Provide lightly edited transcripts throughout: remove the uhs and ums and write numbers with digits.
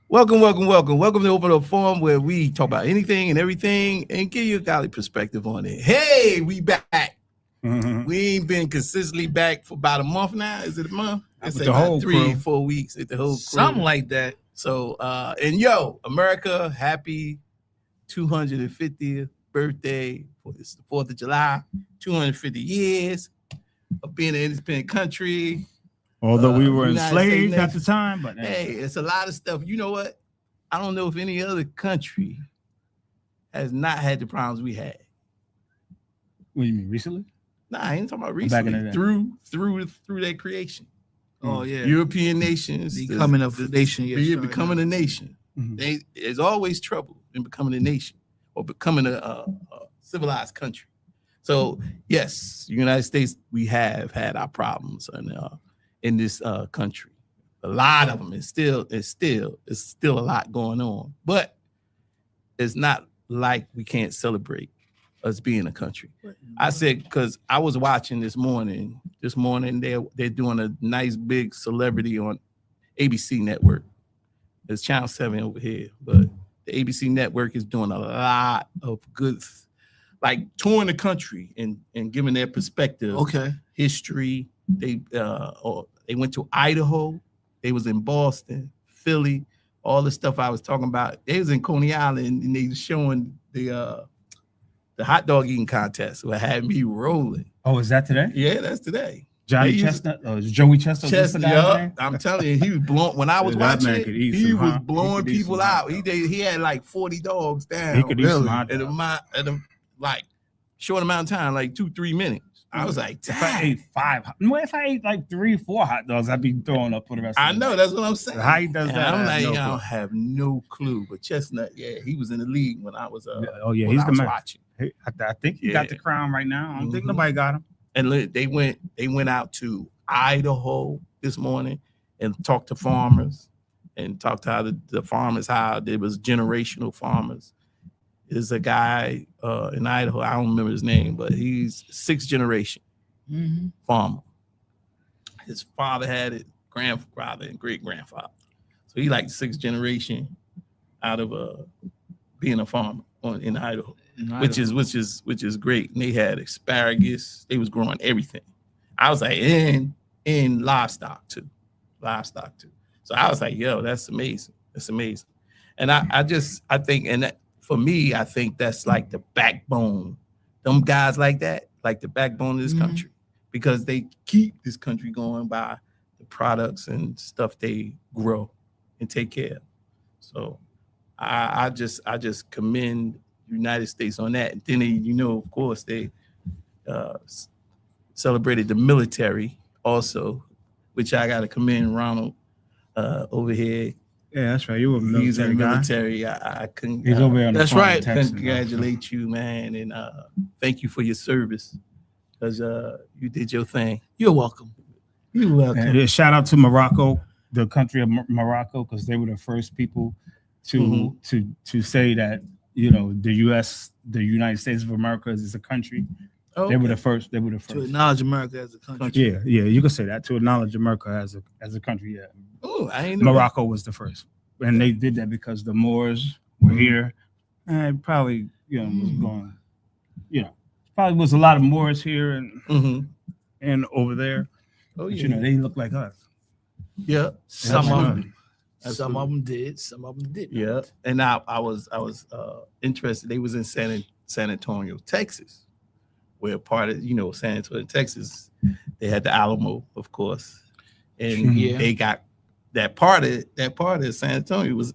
Welcome to Open Up Forum, where we talk about anything and everything and give you a golly perspective on it. Hey, we back. Mm-hmm. We ain't been consistently back for about a month now. Is it a month? With It's the about whole 3-4 weeks at the whole crew. Something like that. So, and yo, America, happy 250th birthday. It's the 4th of July, 250 years of being an independent country. Although we were United enslaved States at the time, but Hey, it's a lot of stuff. You know what? I don't know if any other country has not had the problems we had. What do you mean, recently? Nah, I ain't talking about Back in recently. the day. Through their creation. Oh yeah, European nations becoming a nation. Yes, becoming a nation. Mhm. There's always trouble in becoming a nation or becoming a civilized country. So yes, United States, we have had our problems in this country. A lot of them. It's still a lot going on, but it's not like we can't celebrate us being a country. I said, because I was watching this morning they're doing a nice big celebrity on ABC network. It's Channel 7 over here, but the ABC network is doing a lot of good, like touring the country and giving their perspective. Okay. History. They went to Idaho. They was in Boston, Philly, all the stuff I was talking about. They was in Coney Island and they was showing the hot dog eating contest. What had me rolling. Oh, is that today? Yeah, that's today. Johnny Chestnut? Oh, Joey Chestnut? Yeah, I'm telling you, he was blowing. When I was That man watching could it, eat he some, was huh? blowing He could eat people some hot out. dogs. He had like 40 dogs down. He could eat some hot at dogs. a like short amount of time, like 2-3 minutes. I was like, If I ate if I ate like 3-4 hot dogs, I'd be throwing up for the rest of I the know, day. that's what I'm saying. How he does And that? I'm I like, have no I clue. don't have no clue. But Chestnut, yeah, he was in the league when I was Oh yeah, when he's I the was man. watching. I think he got the crown right now. I don't think Mhm. nobody got him. And look, they went out to Idaho this morning and talked to farmers and talked to how the farmers, how there was generational farmers. There's a guy in Idaho, I don't remember his name, but he's 6th generation farmer. His father had it, grandfather and great grandfather. So he like 6th generation out of being a farmer in Idaho. Which is great. And they had asparagus. They was growing everything. I was like, in livestock too. So I was like, yo, that's amazing. That's amazing. And I think, and that, for me, I think that's like the backbone. Them guys like that, like the backbone of this country, because they keep this country going by the products and stuff they grow and take care of. So I just commend United States on that. And then they, of course, they celebrated the military also, which I got to commend Ronald over here. Yeah, that's right. You were a military He's in the guy. military. I couldn't. He's over here on the That's front right. in Texas, Congratulate you, man, and thank you for your service, because you did your thing. You're welcome. You're welcome. And shout out to Morocco, the country of Morocco, because they were the first people to say that the United States of America is a country. Okay. They were the first. To acknowledge America as a country. Yeah, you could say that, to acknowledge America as a country. Yeah, Oh, I ain't know Morocco was the first, and they did that because the Moors were here, and probably was going, probably was a lot of Moors here and over there. Oh But, yeah. they look like us. Yeah. Some of Absolutely. them. Some of them did. Some of them didn't. Yeah. And I was interested. They was in San Antonio, Texas, where part of San Antonio, Texas, they had the Alamo, of course, and Yeah. they got that part of San Antonio was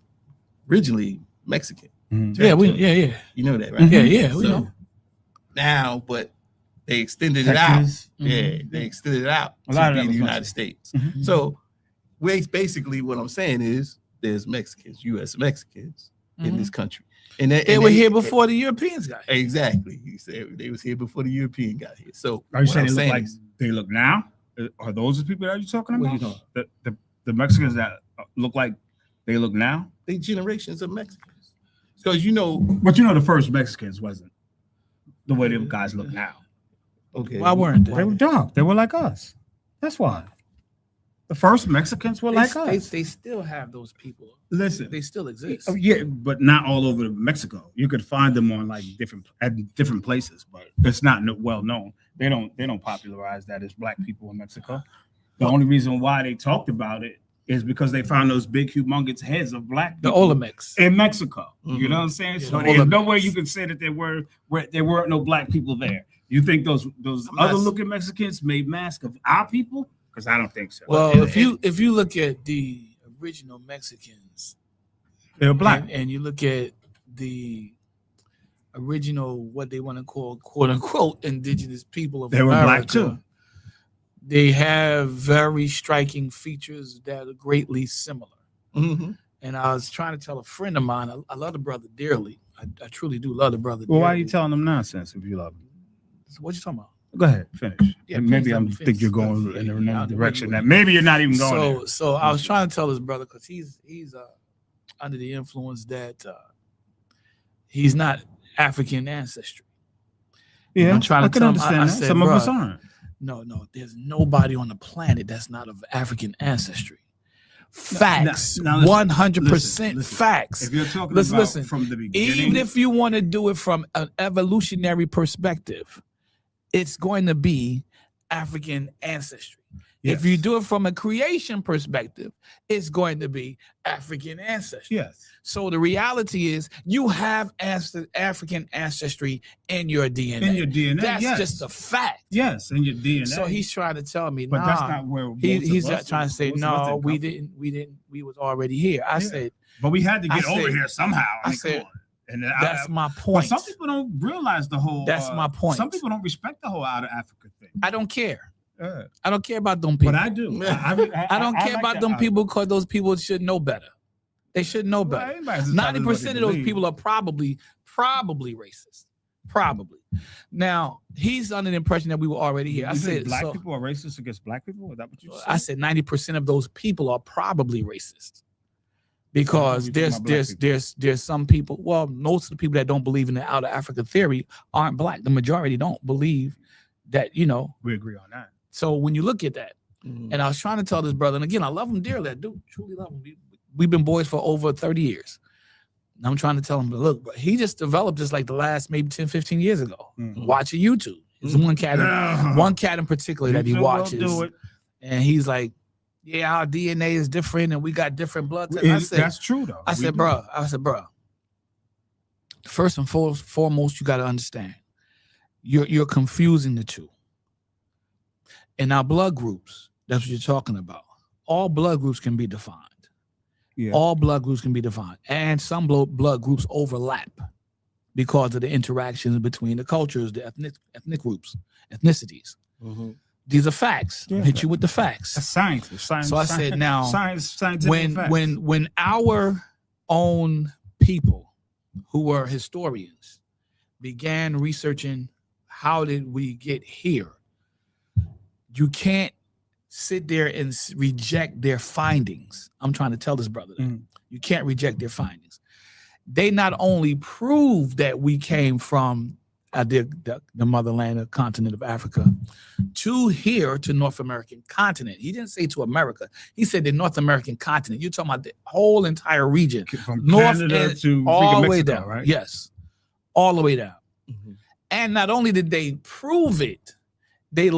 originally Mexican. Mhm. Yeah. You know that, right? Yeah. We So know. now, but they extended it out. Texas. Yeah, they extended it out A lot to of be that the was United States. Mhm. So basically what I'm saying is there's Mexicans, U.S. Mexicans in this country. And They were here before the Europeans got here. Exactly. He said they was here before the European got here. So Are you what saying I'm they look like is- they look now? Are those the people that you're talking What about? you talking? The Mexicans that look like they look now? they generations of Mexicans. Because But the first Mexicans wasn't the way them guys look now. okay. Why weren't They they? were dark. They were like us. That's why. The first Mexicans were like us. They still have those people. Listen, They still exist. yeah, but not all over Mexico. You could find them on like different places, but it's not well known. They don't popularize that as black people in Mexico. The only reason why they talked about it is because they found those big, humongous heads of black The people Olmecs. in Mexico. Mhm. You know what I'm saying? Yeah, So the there's no Olmecs. way you can say that there weren't no black people there. You think those I'm other not- looking Mexicans made masks of our people? Because I don't think so. Well, And- if you look at the original Mexicans they were black. and you look at the original what they want to call quote unquote indigenous people of They were America, black too. they have very striking features that are greatly similar. Mhm. And I was trying to tell a friend of mine, I love the brother dearly. I truly do love the brother. Well, why are dearly. you telling them nonsense if you love them? What you talking about? Go ahead, finish. Yeah, And maybe please let I me think finish. you're going Yeah, in yeah, another I'll- direction that maybe you're not even going there. So I was trying to tell his brother because he's under the influence that he's not African ancestry. Yeah, I'm trying to I can tell 'em, understand I that. said, Some of us bruh, aren't. No, there's nobody on the planet that's not of African ancestry. Facts, now listen, 100% listen. facts. If you're talking Listen, about listen. from the beginning, Even if you want to do it from an evolutionary perspective, it's going to be African ancestry. yes. If you do it from a creation perspective, it's going to be African ancestry. yes, So the reality is you have African ancestry in your DNA. in your DNA, That's yes, just a fact. yes, in your DNA. So he's trying to tell me, but nah, that's not where he's most of us- trying to say, most of us no, didn't we come didn't, we was already here. I Yeah. said, But we had to I get over said- here somehow. I mean, said, come on. And that's my but point. some people don't realize the whole. That's my point. Some people don't respect the whole out of Africa thing. I don't care. Yeah. I don't care about them people. But I do. I don't care like about that them out of- people because those people should know better. They should know Well, better. everybody's entitled to what 90% they of those believe. people are probably racist. Probably. Now, he's under the impression that we were already here. I You think said, black so, people are racist against black people. Is that what you said? I said 90% of those people are probably racist. Because we talking about black there's some people, well, most of the people that don't believe in the out of Africa theory aren't black. The majority don't believe that, we agree on that. So when you look at that, Mhm. and I was trying to tell this brother, and again, I love him dearly. I do truly love him. We've been boys for over 30 years. And I'm trying to tell him, but look, bro, he just developed this like the last maybe 10, 15 years ago. Mhm. Watching YouTube. There's one cat in particular that he You sure will watches. do it. And he's like, yeah, our DNA is different and we got different blood types. That's true though. I We said, do. bro, first and foremost, you got to understand, you're confusing the two. In our blood groups, that's what you're talking about. All blood groups can be defined. Yeah. All blood groups can be defined. And some blood groups overlap because of the interactions between the cultures, the ethnic groups, ethnicities. Mhm. These are facts. Yeah. Hit you with the facts. That's science. Science. So I said, now, scientific facts. when our own people who were historians began researching how did we get here, you can't sit there and reject their findings. I'm trying to tell this brother that. Mhm. You can't reject their findings. They not only prove that we came from the motherland, the continent of Africa, to here, to North American continent. He didn't say to America. He said the North American continent. You're talking about the whole entire region, from North Canada and to all freaking the way Mexico, down. right? Yes, all the way down. Mhm. And not only did they prove it, they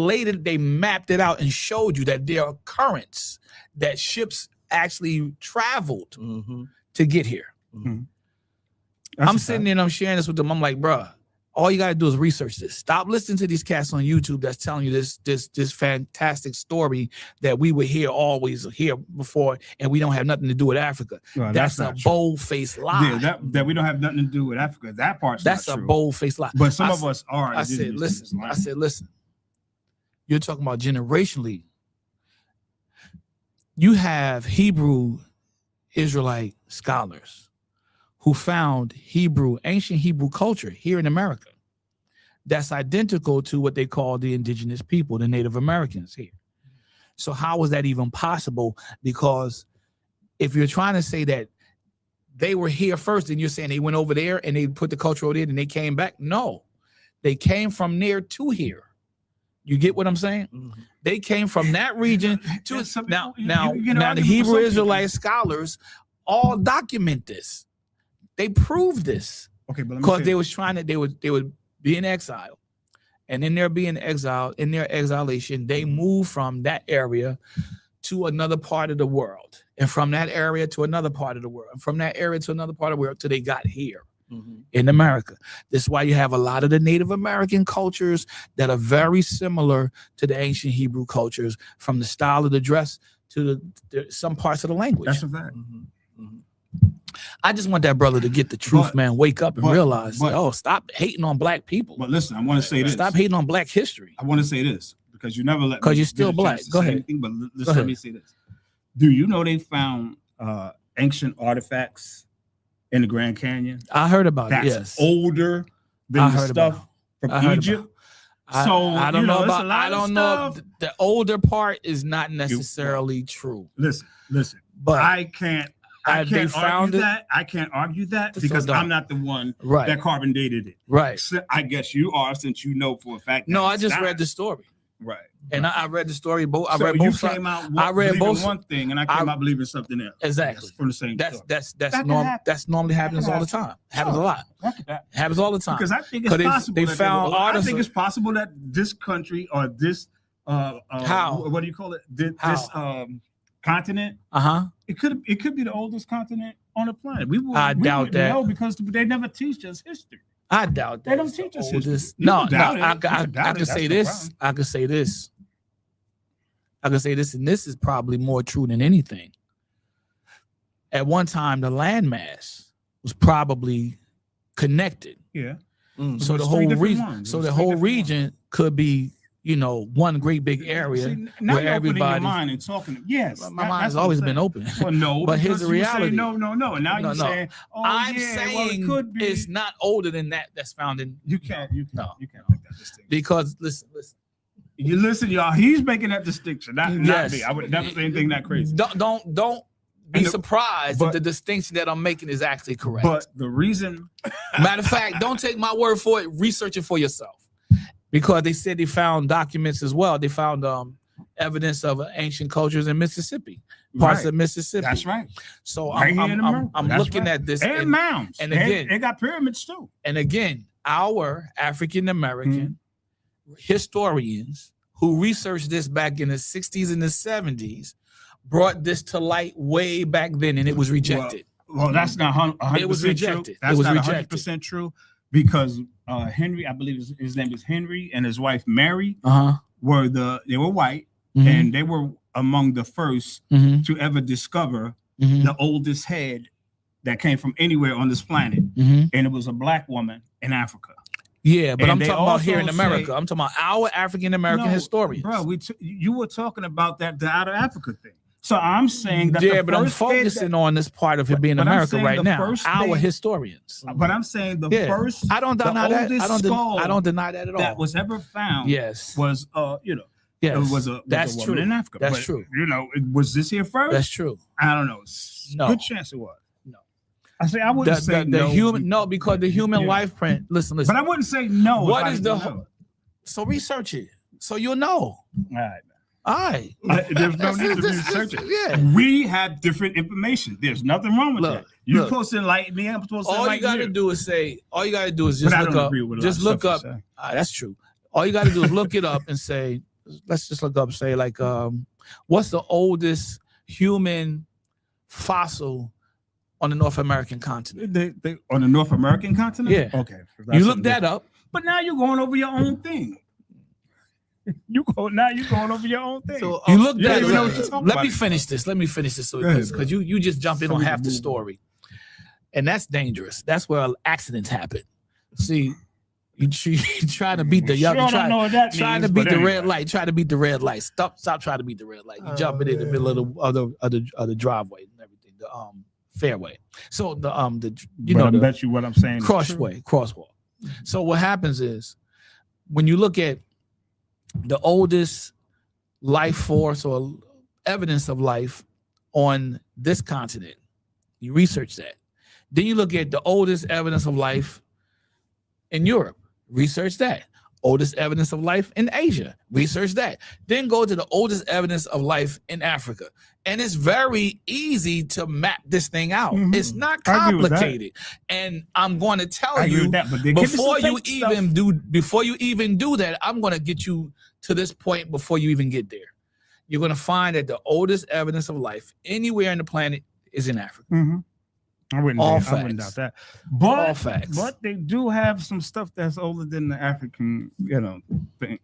mapped it out and showed you that there are currents that ships actually traveled Mhm. to get here. That's I'm a sitting fact. there and I'm sharing this with them. I'm like, bruh, all you gotta do is research this. Stop listening to these cats on YouTube that's telling you this fantastic story that we were always here before, and we don't have nothing to do with Africa. Well, That's a not true. bold-faced lie. Yeah, that we don't have nothing to do with Africa. That part's That's not a true. bold-faced lie. But some I of us are. I said, indigenous to this listen. land. You're talking about generationally. You have Hebrew Israelite scholars who found ancient Hebrew culture here in America that's identical to what they call the indigenous people, the Native Americans here. So how was that even possible? Because if you're trying to say that they were here first, and you're saying they went over there and they put the culture over there and they came back, no. They came from near to here. You get what I'm saying? Mhm. They came from that region to There's some now. people- Now, you get an now the argument with Hebrew some people. Israelite scholars all document this. They prove this Okay, but let me because say they this. was trying to. They would be in exile, and in their being exiled, in their exilation, they moved from that area to another part of the world, and from that area to another part of the world, and from that area to another part of the world till they got here. Mhm. In America. This is why you have a lot of the Native American cultures that are very similar to the ancient Hebrew cultures, from the style of the dress to some parts of the language. That's a fact. Mhm. Mhm. I just want that brother to get the truth, But- man. Wake up and but- realize, but- oh, stop hating on black people. But listen, I want to say this. Stop hating on black history. I want to say this because you never let. 'Cause me you're still get a chance black. to Go say ahead. anything, but Go let ahead. me say this. Do you know they found ancient artifacts in the Grand Canyon? I heard about That's it. Yes, older than I the heard about stuff I from heard Egypt. I, So, I don't you know, know it's a about. lot I of don't know. stuff. The older part is not necessarily true, Listen. but I can't they found argue it. that. I can't argue that So because don't. I'm not the one Right, that carbon dated it. right. So I guess you are, since you know for a fact. No, that I it's just not. read the story, Right. and I read the story. Both I So read you both sides. came out. I read believing both- one thing, and I came out believing something else. Exactly. From the same. That's story. that's That can normal. happen. That's normally happens all the time. Happens a lot. Happens all the time. Because I think it's 'Cause they- possible. they that found I artists- think it's possible that this country or this How? what do you call it? This How? Continent. It could be the oldest continent on the planet. I doubt wouldn't that. know because they never teach us history. I doubt that. They don't it's the teach us oldest- history. You No, can no. doubt it. I You can doubt can it. say That's the this. problem. I can say this. I can say this, and this is probably more true than anything. At one time, the landmass was probably connected, Yeah. Mhm. so was the three whole different region, ones. It so was the three whole different region could be, one great big area. See, now where you're opening your everybody- mind and talking. Yes, My mind that's has what I'm always saying. been open. Well, no, But here's because the you say reality. no, and now No, you're no. saying, oh I'm yeah, saying well, it could be. it's not older than that. That's found in You can't make that distinction. because listen. You listen, y'all. He's making that distinction, not Yes. me. I would never say anything that crazy. Don't be And the- surprised but- if the distinction that I'm making is actually correct. But the reason, Matter of fact, don't take my word for it. Research it for yourself, because they said they found documents as well. They found evidence of ancient cultures in Mississippi, parts right, of Mississippi. that's right, So Right here in America. I'm That's looking right. at this, and mounds, and again- they got pyramids too. and again, our African American historians who researched this back in the 60s and the 70s brought this to light way back then, and it was rejected. Well, that's not 100% It was true. rejected. That's It was not rejected. 100% true because Henry, I believe his name is Henry, and his wife Mary they were white, Mhm. and they were among the first Mhm. to ever discover Mhm. the oldest head that came from anywhere on this planet, Mhm. and it was a black woman in Africa. Yeah, but And I'm they talking about here in also America. say- I'm talking about our African American No, historians. Bro, you were talking about the out of Africa thing. So I'm saying that Yeah, the but I'm first head focusing on this part of it being but I'm America saying right the now. first Our thing- historians. but I'm saying the Yeah, first I don't the deny that. oldest I don't. skull I don't deny that at all. that was ever found yes. was Yes. it was a That's woman true. in Africa. That's But, true. Was this here first? That's true. I don't know. No. Good chance it was. No. I say I wouldn't say The no. human because the human Yeah. life print. Listen. But I wouldn't say no. if What I is didn't the- know it. So research it, so you'll know. All right. All right. There's no need to research it. Yeah. We have different information. There's nothing wrong with Look, that. You're look. supposed to enlighten me. I'm supposed to All you enlighten got to you. do is say. All you got to do is But just I look don't up. agree with a lot Just of look stuff up. you say. That's true. All you got to do is look it up and say. Let's just look up. Say like, what's the oldest human fossil on the North American continent? They on the North American continent? Yeah. Okay. You look that up. But now you're going over your own thing. You're going over your own thing. So, You look you don't that even know up. what you're talking Let about me anymore. finish this. Let me finish this. Go ahead, Because you just jump in So on we can half the move on. story, and that's dangerous. That's where accidents happen. See, you try to beat the Sure young. don't know what that Trying means, to beat but the anyway. red light. Try to beat the red light. Stop trying to beat the red light. You jumping in the middle of the driveway and everything. The fairway. So the I the bet you what I'm saying. is true. crosswalk. So what happens is when you look at the oldest life force or evidence of life on this continent, you research that. Then you look at the oldest evidence of life in Europe, research that. oldest evidence of life in Asia. Research that. Then go to the oldest evidence of life in Africa. And it's very easy to map this thing out. Mhm. It's not I agree with that. complicated. And I'm going to tell I agree you with that, but they give us before some you fake stuff. even do that, I'm going to get you to this point before you even get there. You're going to find that the oldest evidence of life anywhere on the planet is in Africa. Mhm. I wouldn't Facts. doubt that. All facts. But they do have some stuff that's older than the African, thing.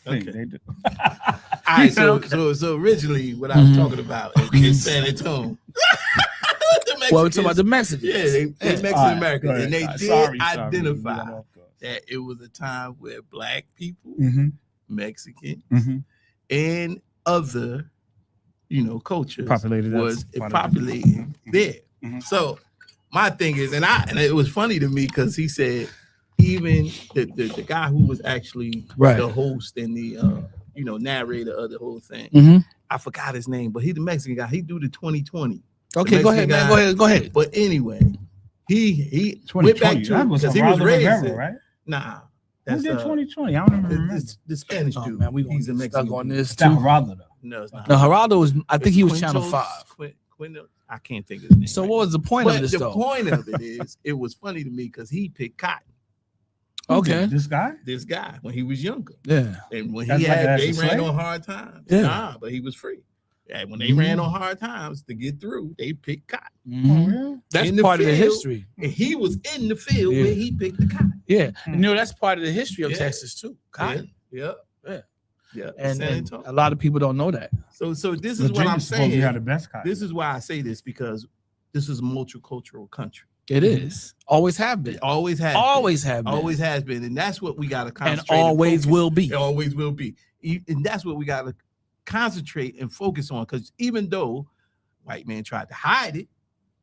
Okay. They do. All right, so originally what I was talking about is San Antonio. The Well, we're talking Mexicans- about the Mexicans. Yeah, they Mexican All right, Americans, go ahead. and they All right, did sorry, identify that it was a time where black people, Mm-hmm. Mexican, Mm-hmm. and other, cultures Populated that was part of it. populated Mhm. there. Mhm. So my thing is, and it was funny to me because he said even the guy who was actually Right. the host and the narrator of the whole thing, Mhm. I forgot his name, but he's the Mexican guy. He do the 2020. Okay, go ahead, Mexican man. guy. Go ahead. But anyway, he went back 2020. to That was because he was Geraldo raised Rivera, in- right? Nah, Who that's did 2020? I don't even remember. the Spanish Oh, dude. man, we He's a gonna Mexican stuck on dude. this It's not too. Geraldo, though. No, it's not. No, Geraldo was. I think It's he was Channel Quintos- 5. I can't think of his name. So right what was the point now. of But this the though? point of it is, it was funny to me because he picked cotton. Okay. This guy? This guy when he was younger, Yeah. and when That's he like had, as they a ran slave? on hard times. Yeah. Nah, but he was free. And when they Mhm. ran on hard times to get through, they picked cotton. Mhm. Oh, yeah? That's In the part of the field. history. And he was in the field Yeah. where he picked the cotton. Yeah. Hmm. That's part of the history of Yeah. Texas too. Cotton. Yeah. Yeah. Yeah. And, San and Antonio. a lot of people don't know that. So this is what Virginia I'm supposedly saying. had the best cotton. This is why I say this, because this is a multicultural country. It is. Always have been. It always has. Always have been. Always has been, and that's what we got to and concentrate. always focus. will be. It always will be, and that's what we got to concentrate and focus on. Because even though white man tried to hide it,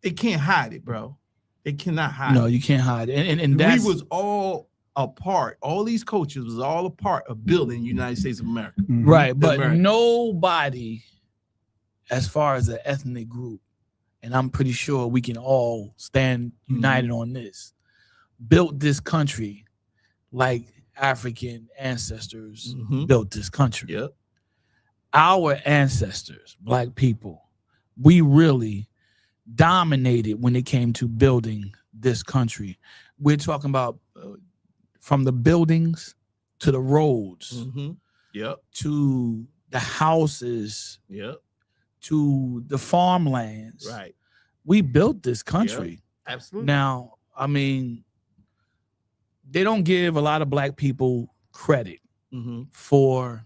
they can't hide it, bro. They cannot hide. No, it. you can't hide it. And that's We was all a part. All these coaches was all a part of building the United States of America. Mhm. right. But America. nobody, as far as an ethnic group, and I'm pretty sure we can all stand united on this, built this country like African ancestors Mhm. built this country. Yep. Our ancestors, black people, we really dominated when it came to building this country. We're talking about from the buildings to the roads Mhm. Yep. to the houses Yep. to the farmlands. Right. We built this country. Absolutely. Now, I mean, they don't give a lot of black people credit Mm-hmm. for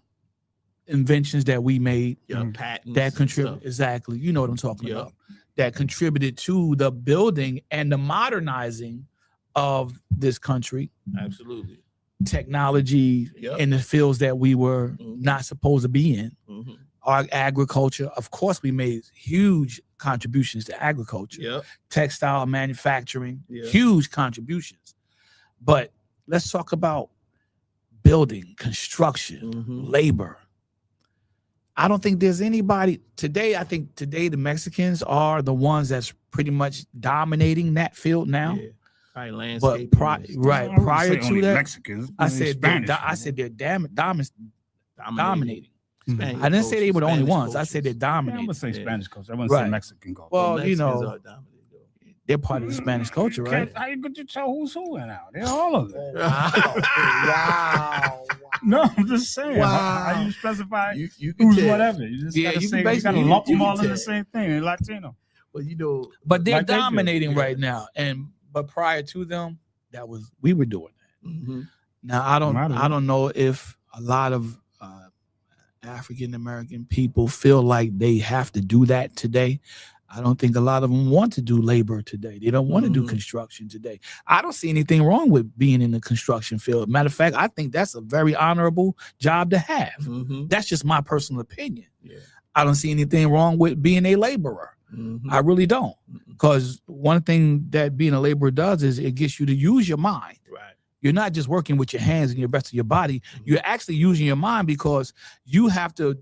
inventions that we made Yep. Mhm. Patents. that and contribute stuff. exactly. You know what I'm talking Yeah. about. That contributed to the building and the modernizing of this country. Absolutely. Technology Yep. in the fields that we were Mhm. not supposed to be in. Mm-hmm. Our agriculture, of course, we made huge contributions to agriculture, Yep. textile manufacturing, Yeah. huge contributions. But let's talk about building, construction, Mhm. labor. I don't think there's anybody today. I think today the Mexicans are the ones that's pretty much dominating that field now. Yeah. Probably But landscaping. and stuff. right I wouldn't prior say to only that, Mexicans. I said Spanish. I said they're dominating. Spanish I didn't say they were the only Spanish ones. I said they're cultures. Yeah, I dominating. would say Yeah. Spanish culture. I wouldn't Right. say Mexican culture. Well, Mexicans you know, are dominating, though. they're part of the Spanish culture, right? How could you tell who's who now? They're all of them. Wow. No, I'm just saying. How Wow. you specify You can who's tell. whatever? You just Yeah, gotta you say can you gotta basically- lump you them can all in the tell. same thing. They're Latino. Well, you know, But they're Like they do. dominating Yeah. right now. But prior to them, we were doing that. mhm. Now I Might have don't know if a lot of African American people feel like they have to do that today. I don't think a lot of them want to do labor today. They don't want to do Mhm. construction today. I don't see anything wrong with being in the construction field. Matter of fact, I think that's a very honorable job to have. Mhm. That's just my personal opinion. Yeah. I don't see anything wrong with being a laborer. Mhm. I really don't. Mhm. Because one thing that being a laborer does is it gets you to use your mind. Right. You're not just working with your hands and your rest of your body. You're actually using your mind because you have to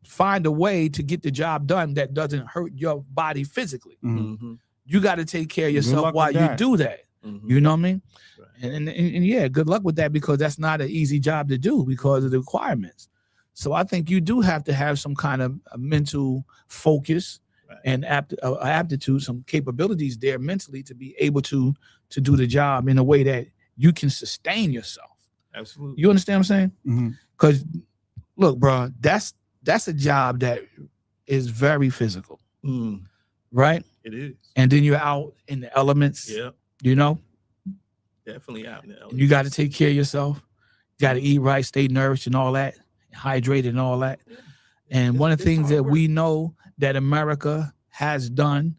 find a way to get the job done that doesn't hurt your body physically. Mhm. Mhm. You got to take care of Good yourself luck while with you that. do that. Mhm. You know what I mean? Right. And yeah, good luck with that, because that's not an easy job to do because of the requirements. So I think you do have to have some kind of a mental focus Right. and aptitude, some capabilities there mentally to be able to do the job in a way that you can sustain yourself. Absolutely. You understand what I'm saying? Mm-hmm. Because look, bro, that's a job that is very physical, Mm, right? it is. And then you're out in the elements, Yeah, you know, definitely out in the and you got to elements. take care of yourself. You got to eat right, stay nourished and all that, hydrated and all that. Yeah. And It's- one of the it's things hard that work. we know that America has done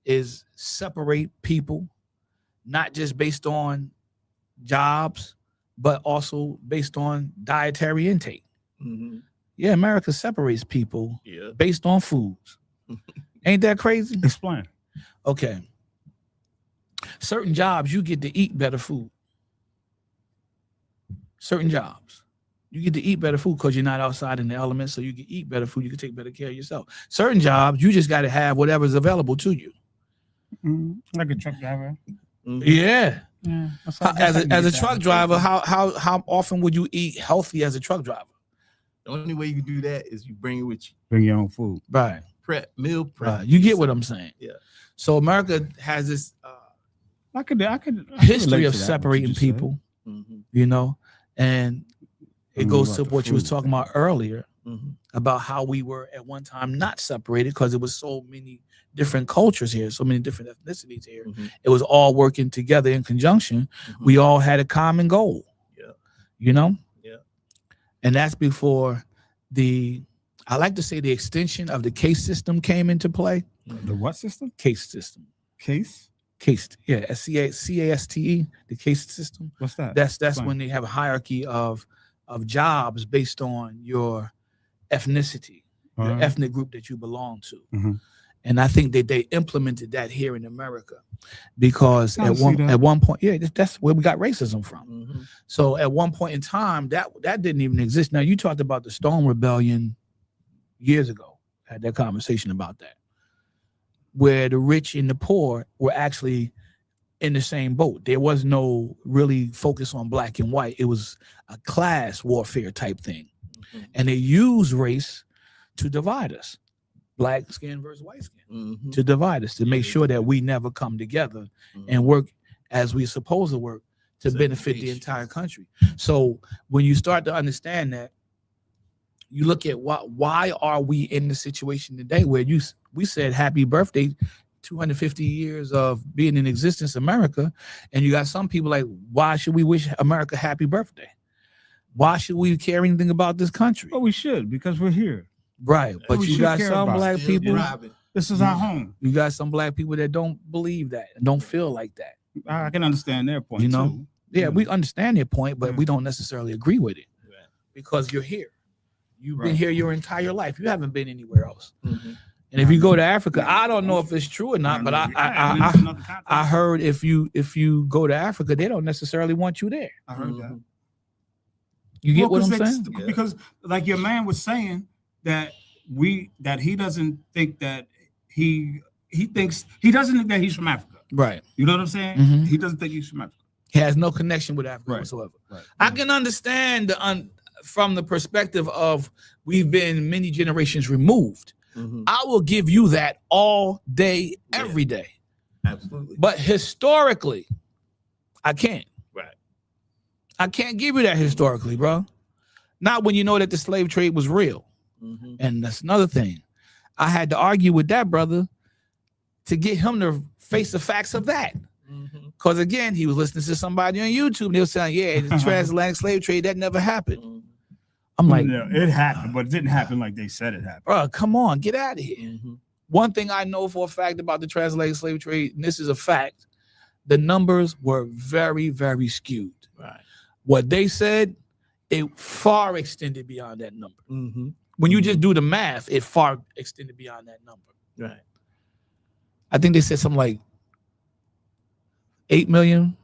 is separate people, not just based on jobs, but also based on dietary intake. Mhm. Yeah, America separates people Yeah. based on foods. Ain't that crazy? Explain. Okay. Certain jobs, you get to eat better food. Certain jobs, you get to eat better food because you're not outside in the elements, so you can eat better food. You can take better care of yourself. Certain jobs, you just got to have whatever's available to you. Like a truck driver. Mhm. Yeah. Yeah. That's As how a you truck get driver, that. how often would you eat healthy as a truck driver? The only way you can do that is you bring it with you. Bring your own food. Right. Meal prep. Right. You get what I'm saying? Yeah. So America has this I could history relate of to that, what you separating just said. people, Mhm. you know, and it Bringing goes about to the what you was food talking thing. about earlier Mhm. about how we were at one time not separated because it was so many different cultures here, so many different ethnicities here. Mhm. It was all working together in conjunction. Mhm. We all had a common goal. Yeah. You know? Yeah. And that's before I like to say the extension of the case system came into play. The what system? Case system. Case? Cased. Yeah. CASTE, the case system. What's that? That's Explain. when they have a hierarchy of jobs based on your ethnicity, your Alright. ethnic group that you belong to. Mhm. And I think that they implemented that here in America because I see that. at one point, yeah, that's where we got racism from. Mhm. So at one point in time, that didn't even exist. Now you talked about the Stone Rebellion years ago. Had that conversation about that, where the rich and the poor were actually in the same boat. There was no really focus on black and white. It was a class warfare type thing, Mhm. and they used race to divide us, black skin versus white skin, Mhm. to divide us, to Yeah, make they sure did. that we never come together Mhm. and work as we're supposed to work to benefit the Segregation. entire country. So when you start to understand that, you look at why are we in the situation today where we said happy birthday, 250 years of being in existence, America, and you got some people like, why should we wish America happy birthday? Why should we care anything about this country? Well, we should because we're here. Right, but we you should got care some about it. black Still people. driving. This is our home. You got some black people that don't believe that and don't feel like that. I can understand their point You know? too. Yeah, we understand their point, but Yeah. we don't necessarily agree with it Right. because you're here. You've been Right. here your entire life. You haven't been anywhere else. Mhm. And if you go to Africa, I don't know if it's true or not, but I heard if you go to Africa, they don't necessarily want you there. I heard that. Mhm. You get Well, what I'm 'cause saying? Yeah. Because like your man was saying that he doesn't think that he doesn't think that he's from Africa. Right. You know what I'm saying? Mhm. He doesn't think he's from Africa. He has no connection with Africa Right. whatsoever. Right. I can understand from the perspective of we've been many generations removed. Mhm. I will give you that all day, Yeah. every day. Absolutely. But historically, I can't. Right. I can't give you that historically, bro. Not when you know that the slave trade was real. Mhm. And that's another thing. I had to argue with that brother to get him to face the facts of that. Mhm. Because again, he was listening to somebody on YouTube and they were saying, yeah, the transatlantic slave trade, that never happened. Mhm. I'm like, No, it happened, but it didn't happen like they said it happened. bro, come on, get out of here. Mhm. One thing I know for a fact about the transatlantic slave trade, and this is a fact, the numbers were very, very skewed. Right. What they said, it far extended beyond that number. Mhm. When you just do the math, it far extended beyond that number. Right. I think they said something like 8 million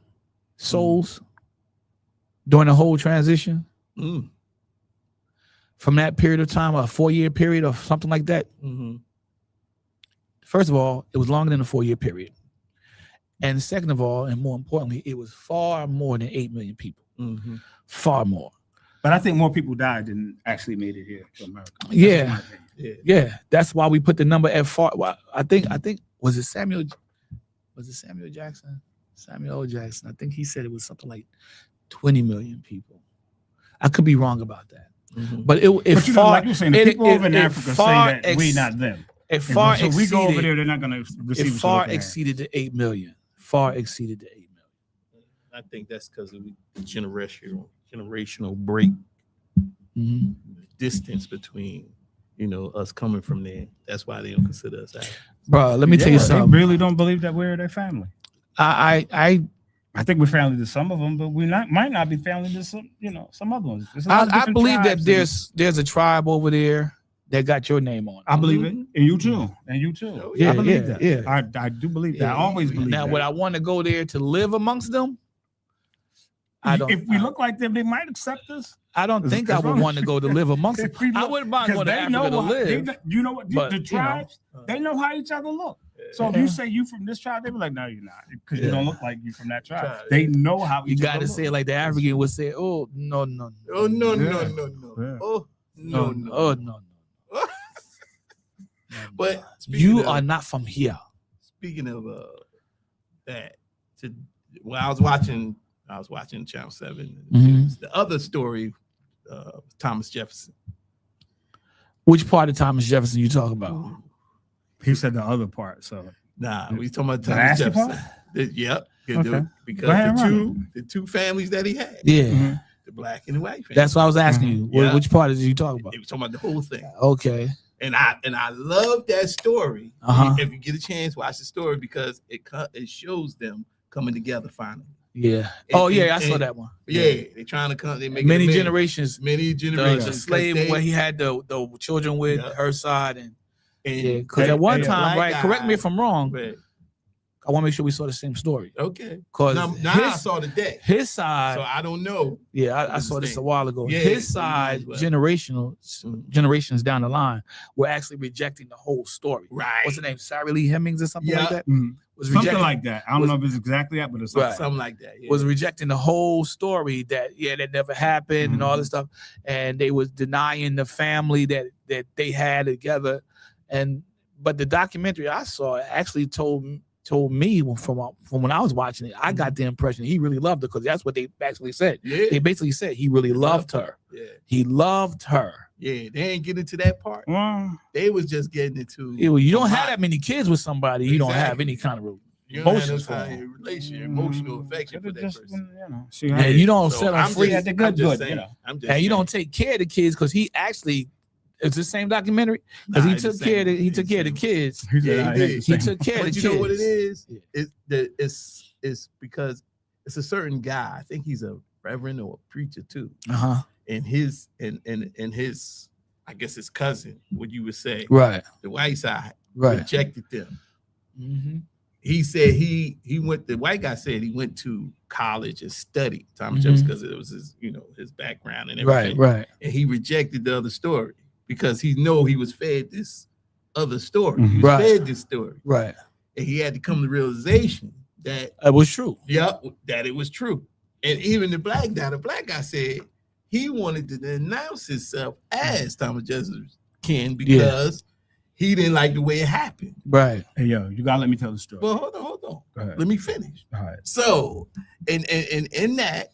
souls during the whole transition Mm. from that period of time, a 4-year period or something like that. Mhm. First of all, it was longer than a 4-year period. And second of all, and more importantly, it was far more than 8 million people. Mm-hmm. Far more. But I think more people died than actually made it here to America. That's Yeah. my opinion. Yeah. Yeah, that's why we put the number at far. Well, I think was it Samuel Jackson? Samuel L. Jackson. I think he said it was something like 20 million people. I could be wrong about that, Mm-hmm. but it But you know, far like you're saying, the people over in it Africa say far that we not them. it And far so we go over exceeded. there, they're not going to It receive. far exceeded the 8 million. Far exceeded the 8 million. I think that's because of the generational break, Mhm. distance between, us coming from there. That's why they don't consider us out. Bro, let me tell you They something. really don't believe that we're their family. I I think we're family to some of them, but might not be family to some, some other ones. There's a lot of I different believe that tribes there's a tribe over there that got your name on it. I believe it, and you too, Oh, yeah, I believe yeah, that. yeah. I do believe that. Yeah. I always believe Now, that. would I want to go there to live amongst them? I don't. If we look like them, they might accept us. I don't think I as would long want to go to live amongst them. If we I look- wouldn't mind Because going to they Africa know to live. you know what? but, The you know, tribes, they know how each other look. So if Yeah. you say you from this tribe, they be like, no, you're not, because you Yeah. don't look like you from that tribe. Tribe, They yeah. know how You each got other to say it look. like the African would say, "Oh no, no, Oh no, Yeah. no, no, no. Yeah. Oh no, no. oh no, no." But speaking You of- are not from here. Speaking of that, I was watching Channel 7. Mhm. The other story, Thomas Jefferson. Which part of Thomas Jefferson you talk about? He said the other part. So Nah, we talking about The Thomas nasty Jefferson. part? Yep. Okay. Because Go ahead, the two families that he had, Yeah, Mhm. the black and the white family. that's what I was asking you. Yeah. Which part did you talk about? They were talking about the whole thing. Okay. And I love that story. Uh-huh. If you get a chance, watch the story because it shows them coming together finally. Yeah. And- Oh yeah, I and- saw that one. Yeah, they trying to come. They make Many generations. many The generations. slave where he had the children with Yeah. her side and yeah, and because at one and a time, black right? Correct me if I'm wrong. Right. I want to make sure we saw the same story. Okay. Because Now I saw the day, his side, so I don't know. yeah, I saw this a while ago. Yeah, His so you side, might as well. generations down the line, were actually rejecting the whole story. Right. What's the name? Sarah Lee Hemmings or something like Yeah. that? Mhm. Was something rejecting, like that. I don't know if it's exactly that, but it's Right. Something like that. Yeah. was rejecting the whole story that that never happened and all this stuff, and they was denying the family that they had together, but the documentary I saw actually told me from when I was watching it, I got the impression he really loved her because that's what they actually said. yeah. They basically said he really loved her. Yeah. He loved her. Yeah. They ain't getting to that part. Well, They was just getting into. You don't a have lot. that many kids with somebody. You don't have Exactly. any kind of You don't have emotions no for kind them. of relationship, emotional affection for could've that just person. been, she Yeah, had- you don't So set them I'm free. just- at the good, I'm just good, saying, you know. I'm just And you saying. don't take care of the kids because he actually it's the same documentary because Nah, he it's the took care of same. he It's took the care of the same. kids. He said, Yeah, he I did. hate the He same. took care of But the you know kids. what it is? Yeah. It's because it's a certain guy. I think he's a reverend or a preacher too. Uh-huh. And his I guess his cousin, what you would say, Right. the white side Right. rejected them. Mm-hmm. He said he went. The white guy said he went to college and studied Thomas Mhm. Jefferson because it was his background and Right. everything. Right. And he rejected the other story because he was fed this other story. Mhm. He was Right. fed this story, Right. and he had to come to the realization that It was true. that it was true. And even the black guy said he wanted to announce himself as Thomas Jefferson Ken because he didn't like the way it happened. Right. Hey, yo, you gotta let me tell the story. Well, hold on. Go ahead. Let me finish. All right. So, and in that,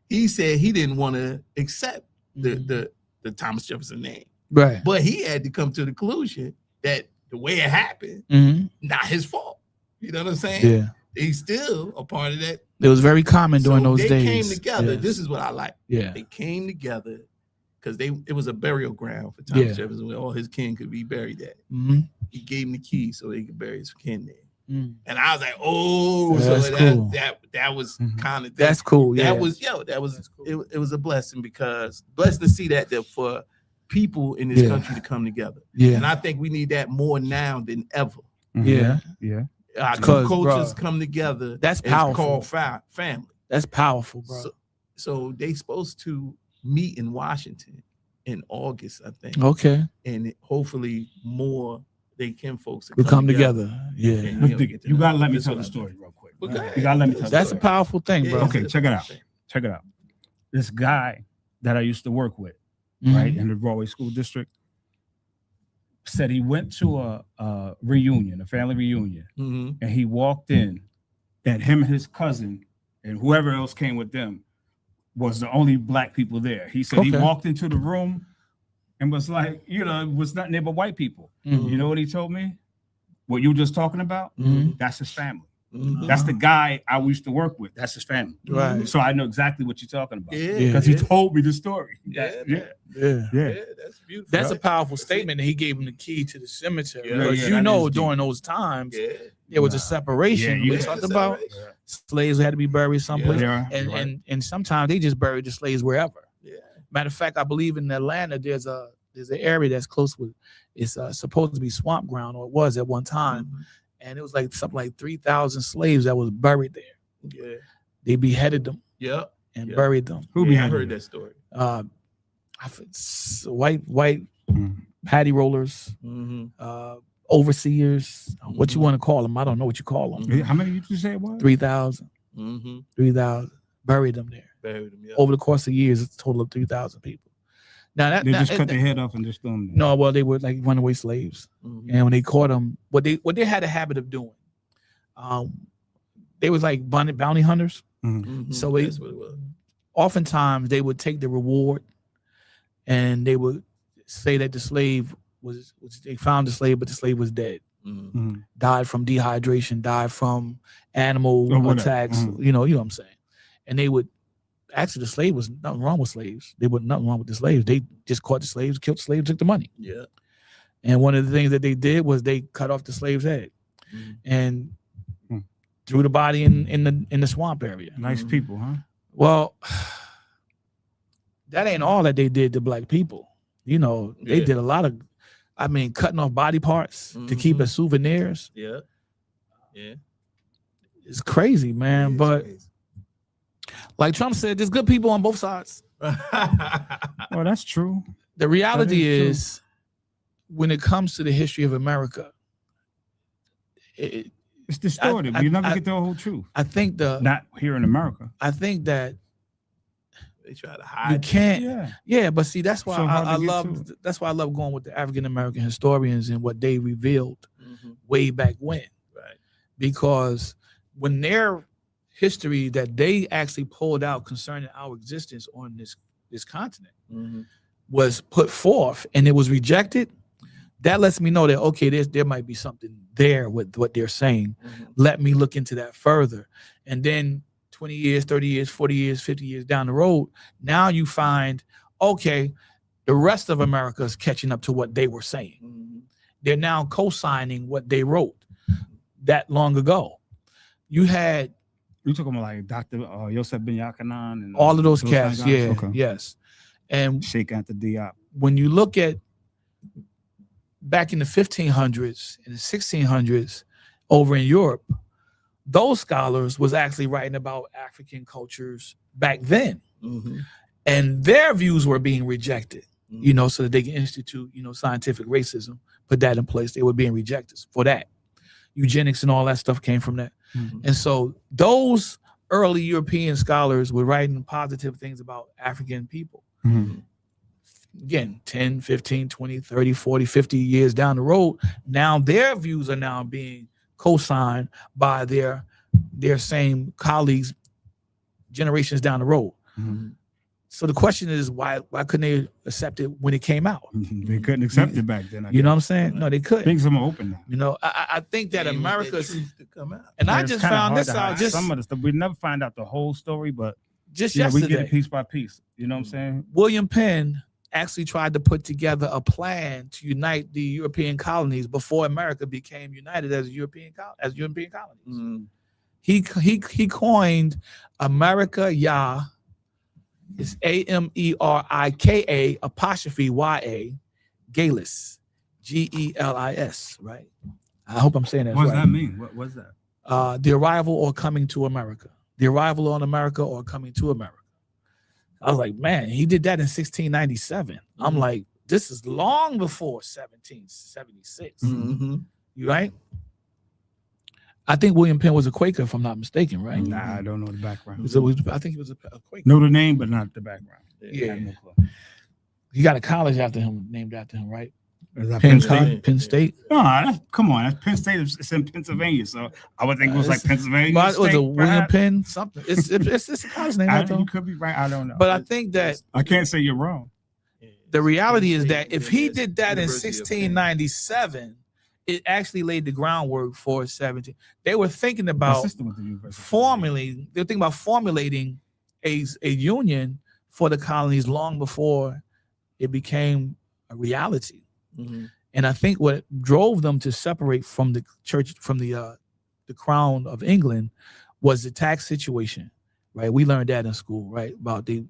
he said he didn't want to accept the Thomas Jefferson name, Right. but he had to come to the conclusion that the way it happened, Mm-hmm. not his fault. You know what I'm saying? Yeah. He's still a part of that. It was very common during So those they days. came together. Yeah. This is what I like. Yeah. They came together because it was a burial ground for Thomas Yeah. Jefferson where all his kin could be buried at. Mm-hmm. He gave him the key so he could bury his kin there. Mm. And I was like, oh, Yeah, so that's cool. that was Mhm. kind of That's cool. Yeah. that was That's cool. it was a blessing because blessed to see that for people in this Yeah. country to come together. Yeah. And I think we need that more now than ever. Mhm. Yeah. Yeah. Our two 'Cause, cultures bruh, come together. that's and powerful. It's called family. That's powerful, bro. So they supposed to meet in Washington in August, I think, Okay. and hopefully more they can folks to We come together. Yeah. And, But get to you know. gotta let me That's tell what the I story real quick. Well, go ahead. You gotta let me tell That's you. a powerful thing, Yeah, bro. Okay, it's a check it out. powerful thing. Check it out. This guy that I used to work with, Mhm. right, in the Broadway School District, said he went to a reunion, a family reunion, Mhm. and he walked in, and him and his cousin and whoever else came with them was the only black people there. He said he Okay. walked into the room and was like, you know, it was nothing there but white people. Mhm. You know what he told me? What you were just talking about? Mhm. That's his family. Mhm. That's the guy I used to work with. That's his family. Right. So I know exactly what you're talking about. Yeah, Because he told me the story. Yeah, yeah, man. Yeah. yeah. That's beautiful. That's a powerful statement that he gave him the key to the cemetery. Yeah, Because yeah, you that know, is deep. during those times, Yeah. there was a Nah. separation. Yeah, you we had talked a about separation. slaves had to be buried someplace. Yeah, And, you're right. and sometimes they just buried the slaves wherever. Yeah. Matter of fact, I believe in Atlanta, there's an area that's close with, it's supposed to be swamp ground, or it was at one time. Mhm. And it was like something like 3,000 slaves that was buried there. Yeah. They beheaded them Yep. and Yeah. buried them. Who Yeah, I behind heard it? that story. White Mhm. patty rollers, Mm-hmm. overseers, what you Mhm. want to call them. I don't know what you call them. Mhm. How many did you say it was? 3,000, Mm-hmm. 3,000, buried them there. Buried him. Yeah. Over the course of years, it's a total of 3,000 people. Now They just cut their head off and just threw them there. no, well, they were like runaway slaves. Mhm. And when they caught them, what they had a habit of doing, they was like bounty hunters. Mhm. Mhm. So That's what it was. Oftentimes they would take the reward and they would say that the slave was they found the slave, but the slave was dead, Mhm. Mhm. died from dehydration, died from animal Or whatever. attacks. Mhm. You know what I'm saying. And they would actually, the slave was nothing wrong with slaves. They was nothing wrong with the slaves. They just caught the slaves, killed the slaves, took the money. Yeah. And one of the things that they did was they cut off the slave's head Mhm. and Hmm. threw the body in the swamp area. Nice Mhm. people, huh? Well, that ain't all that they did to black people. You know, they Yeah. did a lot of, I mean, cutting off body parts to keep Mhm. as souvenirs. Yeah. Yeah. It's crazy, man. It's But crazy. like Trump said, there's good people on both sides. Well, that's true. The reality is is, when it comes to the history of America, It's distorted. I- You never I- get the whole truth. I think Not here in America. I think that They try to you hide. can't. Yeah, but see, that's why So hard to I get love. to. That's why I love going with the African American historians and what they revealed Mhm. way back when. Right. Because when their history that they actually pulled out concerning our existence on this continent Mhm. was put forth and it was rejected, that lets me know that okay, there might be something there with what they're saying. Mhm. Let me look into that further. And then 20 years, 30 years, 40 years, 50 years down the road, now you find, okay, the rest of America is catching up to what they were saying. Mhm. They're now co-signing what they wrote that long ago. You had You talking about like Dr. Yosef Ben Yakanan and all of those kind of cats, guys? yeah, Okay. yes. And Sheikh Anta Diop. when you look at back in the 1500s and the 1600s over in Europe, those scholars was actually writing about African cultures back then. Mhm. And their views were being rejected, Mhm. you know, so that they can institute, scientific racism, put that in place. They were being rejected for that. Eugenics and all that stuff came from that. Mhm. And so those early European scholars were writing positive things about African people. Mhm. Again, 10, 15, 20, 30, 40, 50 years down the road, now their views are now being co-signed by their same colleagues generations down the road. Mhm. So the question is, why couldn't they accept it when it came out? They couldn't accept it back then. You know what I'm saying? No, they couldn't. Things are more open now. You know, I think that They want America's, truth to come out. and I Yeah, it's just kinda found hard this to out hide just some of the stuff. We never find out the whole story, but we we get yesterday. it piece by piece. You know what I'm saying? William Penn actually tried to put together a plan to unite the European colonies before America became united as European colonies. Mhm. He coined America Ya. It's Amerika apostrophe YA Galis, GELIS, right? I hope I'm saying that What does right. that mean? What's that? The arrival or coming to America. The arrival on America or coming to America. I was like, man, he did that in 1697. I'm Mhm. like, this is long before 1776. Mhm. You right? I think William Penn was a Quaker, if I'm not mistaken, right? Nah, I don't know the background. I think he was a Quaker. Know the name, but not the background. Yeah. I have no clue. He got a college named after him, right? Is that Penn Penn State? State. Penn State. No, come on. That's Penn State. It's in Pennsylvania, so I would think it was like Pennsylvania. But it was State, a William perhaps. Penn something. It's a college name. You could be right. I don't know. But I think that I can't say you're wrong. the reality is that if he did that in University of Penn. 1697, it actually laid the groundwork for 17. They were thinking My about sister went to university. they're thinking about formulating a union for the colonies long before it became a reality. Mhm. And I think what drove them to separate from the church, from the crown of England, was the tax situation, right? We learned that in school, right? About the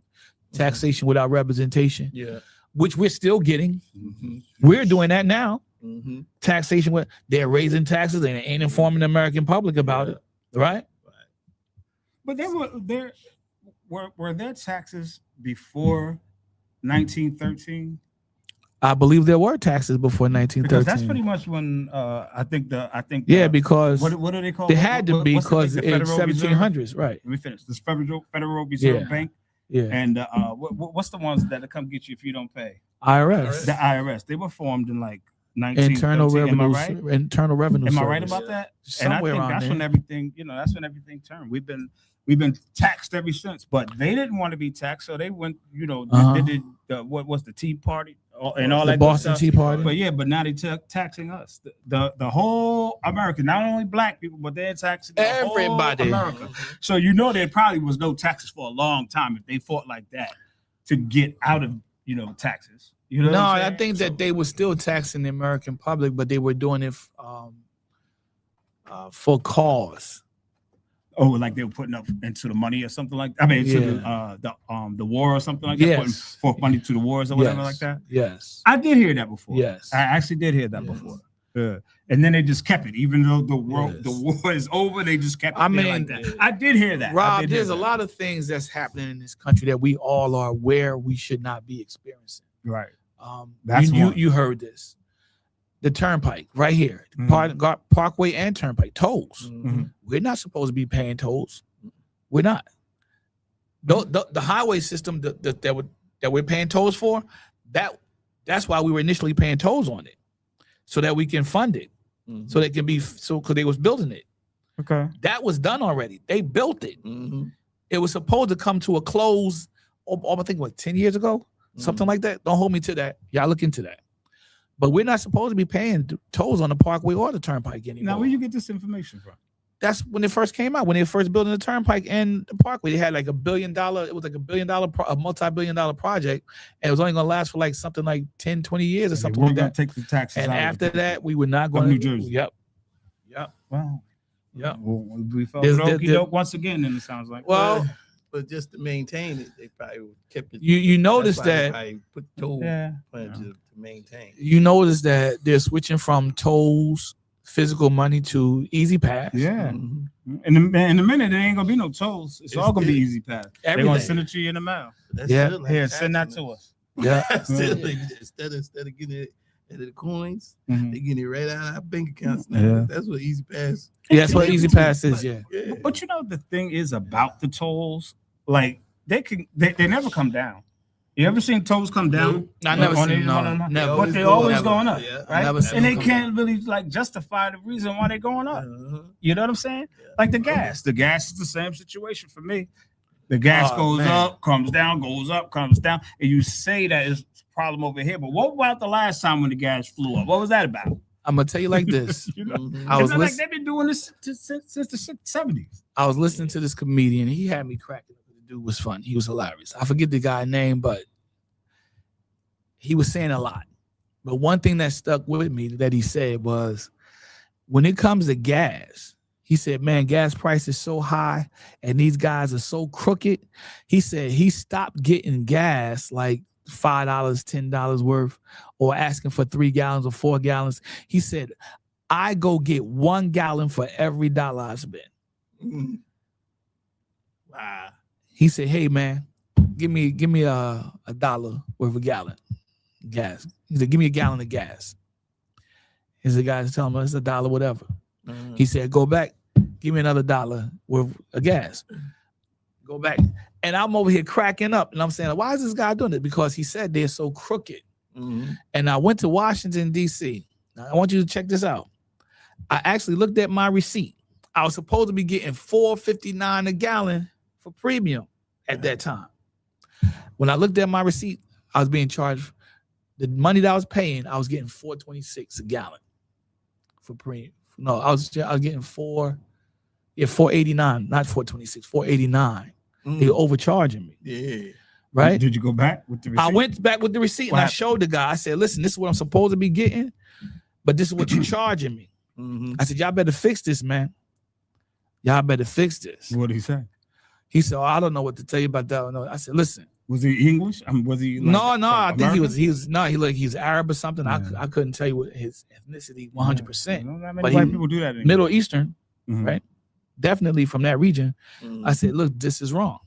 taxation without representation, Yeah. which we're still getting. Mhm. We're doing that now. Mhm. Taxation, they're raising taxes and they ain't informing the American public about it, right? But were there taxes before 1913? I believe there were taxes before Because 1913. that's pretty much when I think Yeah, because what do they call they it? had to be What's the because thing? in The Federal Reserve? 1700s, right? Let me finish. This Federal Reserve Yeah. Bank Yeah, and what's the ones that come get you if you don't pay? IRS, The IRS. They were formed in like 1913. Internal Revenue, Am I right? Internal Revenue. Am I right Service. about that? And I Somewhere think around that's there. when everything, that's when everything turned. We've been taxed ever since, but they didn't want to be taxed, so they went, they did what was the Tea Party and all the that good Boston stuff. Tea Party. But now they taxing us, the whole America, not only black people, but they're taxing the whole Everybody. America. So there probably was no taxes for a long time if they fought like that to get out of taxes. You know what No, I'm I saying? think that they were still taxing the American public, but they were doing it for cause. Oh, like they were putting up into the money or something like that. I mean, to the war or something like that. Yes. Putting forth money to the wars or whatever like that. Yes. I did hear that before. Yes. I actually did hear that Yes. before. Yeah. And then they just kept it, even though the Yes. war is over. They just kept it I there mean, like that. I did hear that. I Rob, did hear there's a that. lot of things that's happening in this country that we all are aware we should not be experiencing. Right. That's That's one. you heard this. The turnpike right here, Mhm. Parkway and Turnpike tolls. Mhm. We're not supposed to be paying tolls. We're not. The highway system that we're paying tolls for, that's why we were initially paying tolls on it, so that we can fund it, Mhm. so they can be because they was building it. Okay. That was done already. They built it. Mhm. It was supposed to come to a close. I think 10 years ago, something like that. Don't hold me to that. Y'all look into that. But we're not supposed to be paying tolls on the Parkway or the Turnpike anymore. Now, where you get this information from? That's when it first came out. When they were first building the Turnpike and the Parkway, they had like $1 billion. It was like $1 billion, a multi-billion-dollar project, and it was only going to last for like something like 10, 20 years or something like that. Take the taxes And out of after it. that, we were not going New to. Jersey. Yep. Wow. Yep. Well, we felt There's- okey there- doke once again. Then it sounds like. Well, But just to maintain it, they probably kept it. you notice That's why they that probably put toll yeah. plan to maintain. you notice that they're switching from tolls, physical money, to Easy Pass. Yeah. Mhm. In a minute, there ain't gonna be no tolls. It's all gonna be It's- easy pass. They're gonna Everything. send it to you in the mail. That's Yeah. still like Here, send that taxing to us. us. Yeah. instead of getting it at the coins, Mhm. they get it right out of our bank accounts now. Yeah. That's what Easy Pass. Yeah, that's what Easy Pass is. Yeah. Yeah. But the thing is about the tolls, like they never come down. You ever seen tolls come down? I never On seen these- no, on them? never. But they always Never. going up, Yeah. right? Never seen And they them come can't really like justify the reason why they're going up. Uh-huh. You know what I'm saying? Yeah. Like the gas. The gas is the same situation for me. The gas Oh, goes man. up, comes down, goes up, comes down. And you say that it's a problem over here. But what about the last time when the gas flew up? What was that about? I'm gonna tell you like this. You know? Mhm. I was It's not like listening. they've been doing this since the 70s. I was listening to this comedian. He had me cracking up. The dude was fun. He was hilarious. I forget the guy's name, but he was saying a lot. But one thing that stuck with me that he said was, when it comes to gas, he said, man, gas price is so high and these guys are so crooked. He said he stopped getting gas like $5, $10 worth, or asking for 3 gallons or 4 gallons. He said, I go get 1 gallon for every dollar I spend. Mhm. Wow. He said, hey man, give me a dollar worth of gallon gas. He said, give me a gallon of gas. He said, guys, tell him it's $1, whatever. Mhm. He said, go back Give me another $1 worth of gas. Go back. And I'm over here cracking up. And I'm saying, why is this guy doing it? Because he said they're so crooked. Mhm. And I went to Washington, D.C. Now, I want you to check this out. I actually looked at my receipt. I was supposed to be getting $4.59 a gallon for premium at that time. When I looked at my receipt, I was being charged the money that I was paying. I was getting $4.26 a gallon for premium. No, I was getting $4.89, not $4.26, $4.89. They were overcharging me. Yeah. Right? Did you go back with the receipt? I went back with the receipt and I showed the guy. I said, listen, this is what I'm supposed to be getting, but this is what you're charging me. Mhm. I said, y'all better fix this, man. Y'all better fix this. What did he say? He said, oh, I don't know what to tell you about that. No. I said, listen. Was he English? Was he like, No, I think American? he's Arab or something. Yeah. I couldn't tell you what his ethnicity 100%. Not many But white he- people do that anymore. Middle Eastern, Mhm. right? Definitely from that region. Mhm. I said, look, this is wrong.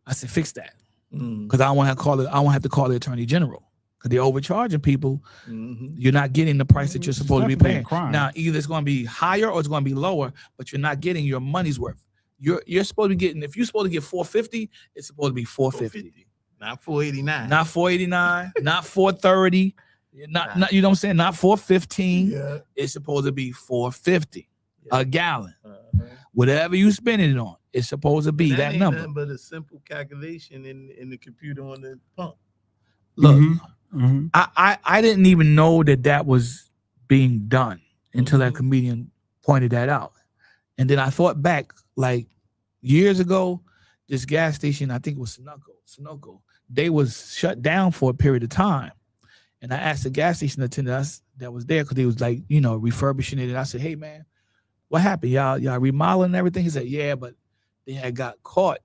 I said, fix that. Mhm. Because I don't want to call the attorney general. Because they're overcharging people. Mhm. You're not getting the price that you're It's supposed to be definitely a paying. crime. Now, either it's going to be higher or it's going to be lower, but you're not getting your money's worth. You're supposed to be getting, if you're supposed to get $4.50, it's supposed to be $4.50. Not 489. Not $4.89, not $4.30, not you know what I'm saying? Not $4.15. Yeah. It's supposed to be $4.50 a gallon. Uh-huh. Whatever you spending it on, it's supposed to be And that ain't number. nothing but a simple calculation in the computer on the pump. Look, Mhm. Mhm. I didn't even know that was being done until that Mhm. comedian pointed that out. And then I thought back, like years ago, this gas station, I think it was Sunoco, they was shut down for a period of time. And I asked the gas station attendant that was there, because they was like, refurbishing it. And I said, hey man, what happened? Y'all remodeling and everything? He said, yeah, but they had got caught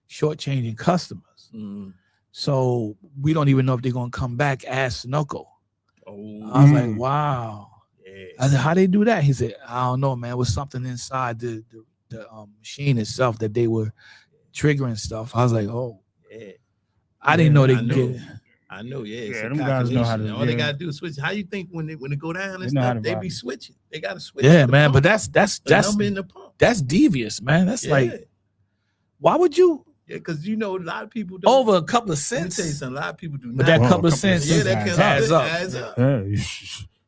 shortchanging customers. Mm. So we don't even know if they're gonna come back as Sunoco. Oh, I was like, Mm. wow. yeah. I said, how they do that? He said, I don't know, man. It was something inside the machine itself that they were triggering stuff. I was like, oh, Yeah. I didn't know they I could know. get. I know, yeah. It's Yeah, a them guys know how calculation. to- All they yeah. gotta do is switch. How you think when they go down They and know how stuff, to they rock be it. switching. They gotta switch. Yeah, the man. pump, But that's the number in the pump. that's devious, man. That's Yeah. like, why would you Yeah, because a lot of people don't. over a couple of Let me tell you cents? something. A lot of people do But not. that Well, couple of a couple of cents yeah, cents that can adds up. adds up. Yeah.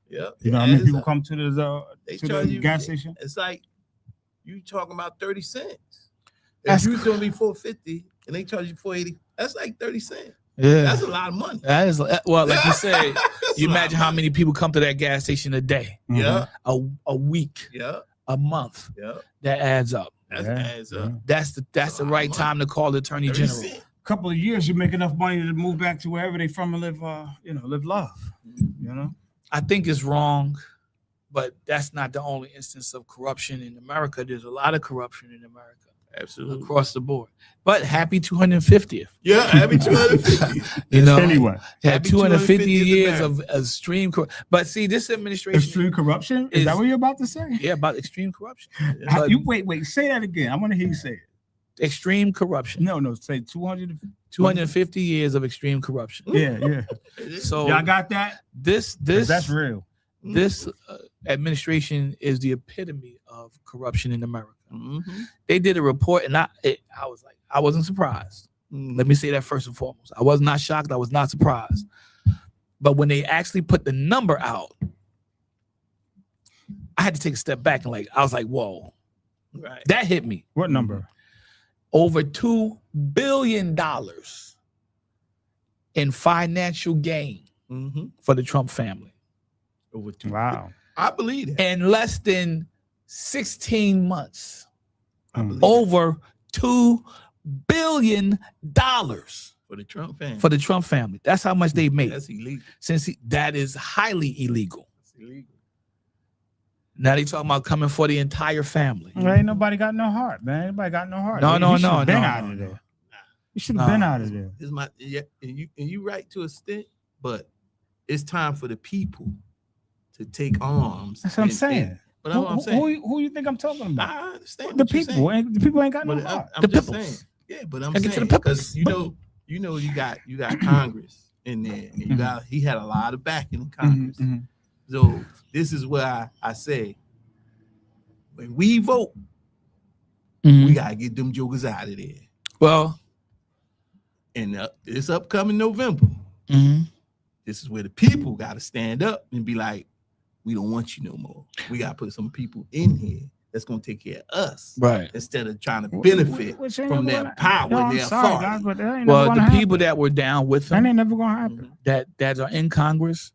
Yeah, You know how it many adds people up. come to They the charge you gas station? It's like you talking about 30 cents. That's If you was gonna be $4.50 and they charge you $4.80, that's like 30 cents. Yeah, That's a lot of money. that is well, like you said. That's You a lot imagine of how money. many people come to that gas station a day, Yeah, a week, yeah, a month. yeah. That adds up. That Yeah, adds up. That's the That's a lot right of money. time to call the attorney 30 general. cents. Couple of years, you make enough money to move back to wherever they from and live, live love. You know, I think it's wrong, but that's not the only instance of corruption in America. There's a lot of corruption in America Absolutely. across the board. But happy 250th. Yeah, every 250. You know, anyway, had happy 250 250th years of America. extreme corruption. But see, this administration, extreme corruption. Is that what you're about to say? yeah, about extreme corruption. How- you wait, say that again. I want to hear you say it. Extreme corruption. No, say 200. 250 years of extreme corruption. Yeah. So Y'all got that? this 'Cause that's real. this administration is the epitome of corruption in America. Mhm. They did a report, and I was like, I wasn't surprised. Let me say that first and foremost. I was not shocked. I was not surprised. But when they actually put the number out, I had to take a step back and I was like, whoa, Right. that hit me. What number? Over $2 billion in financial gain Mhm. for the Trump family Over two. Wow. I believe that. in less than 16 months. I believe Over $2 billion for the Trump family. for the Trump family. That's how much they made. That's illegal. That is highly illegal. That's illegal. Now they talking about coming for the entire family. Ain't nobody got no heart, man. Anybody got no heart. No, You no, should've no, been no, out no, of no. there. You should have been No. out of there. This my yeah, and you right to a extent, but it's time for the people to take arms. That's what I'm saying. But that's what I'm saying. Who you think I'm talking about? I understand The what you're people. saying. The people ain't got no But heart. I'm The just peoples. saying. Yeah, but I'm Gotta get to saying the because peoples. you got Congress in there, and Mhm. he had a lot of backing in Congress. Mhm. So this is where I say when we vote, Mhm. we gotta get them jokers out of there. Well, And this upcoming November, mhm. this is where the people gotta stand up and be like, we don't want you no more. We gotta put some people in here that's gonna take care of us Right. instead of trying to benefit Which ain't from never their gonna- power No, and I'm their sorry, authority. guys, but that ain't Well, never the gonna happen. people that were down with That them, ain't never gonna happen. that are in Congress,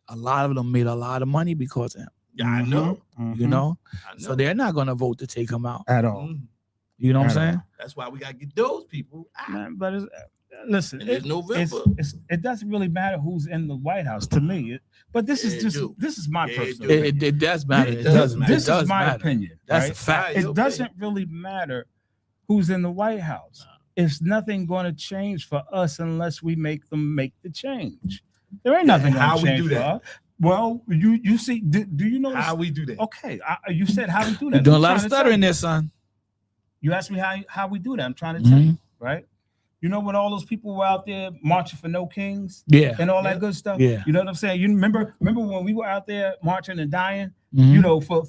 a lot of them made a lot of money because of him. Yeah, I know. Mhm. You know, I know. so they're not going to vote to take him out. At all. Mhm. You know what I'm At all. saying? That's why we gotta get those people out. Man, but listen, And it's November. it doesn't really matter who's in the White House to me. But this Yeah, is it just do. this is my Yeah, it personal do. opinion. It does matter. It does does matter. matter. This It does is my matter. opinion. That's right? a fact. Your It doesn't really matter who's in the White House. It's nothing going to change for us unless we make them make the change. There ain't nothing going How to we change do for that? us. Well, you see, do you know? How we do that? Okay, you said how we do that. You're doing a I'm lot trying of to tell stuttering you. there, son. You asked me how we do that. I'm trying to tell you, Mhm. right? You know when all those people were out there marching for no kings Yeah. and all Yeah. that good stuff. Yeah. You know what I'm saying? You remember when we were out there marching and dying, Mhm. you know, for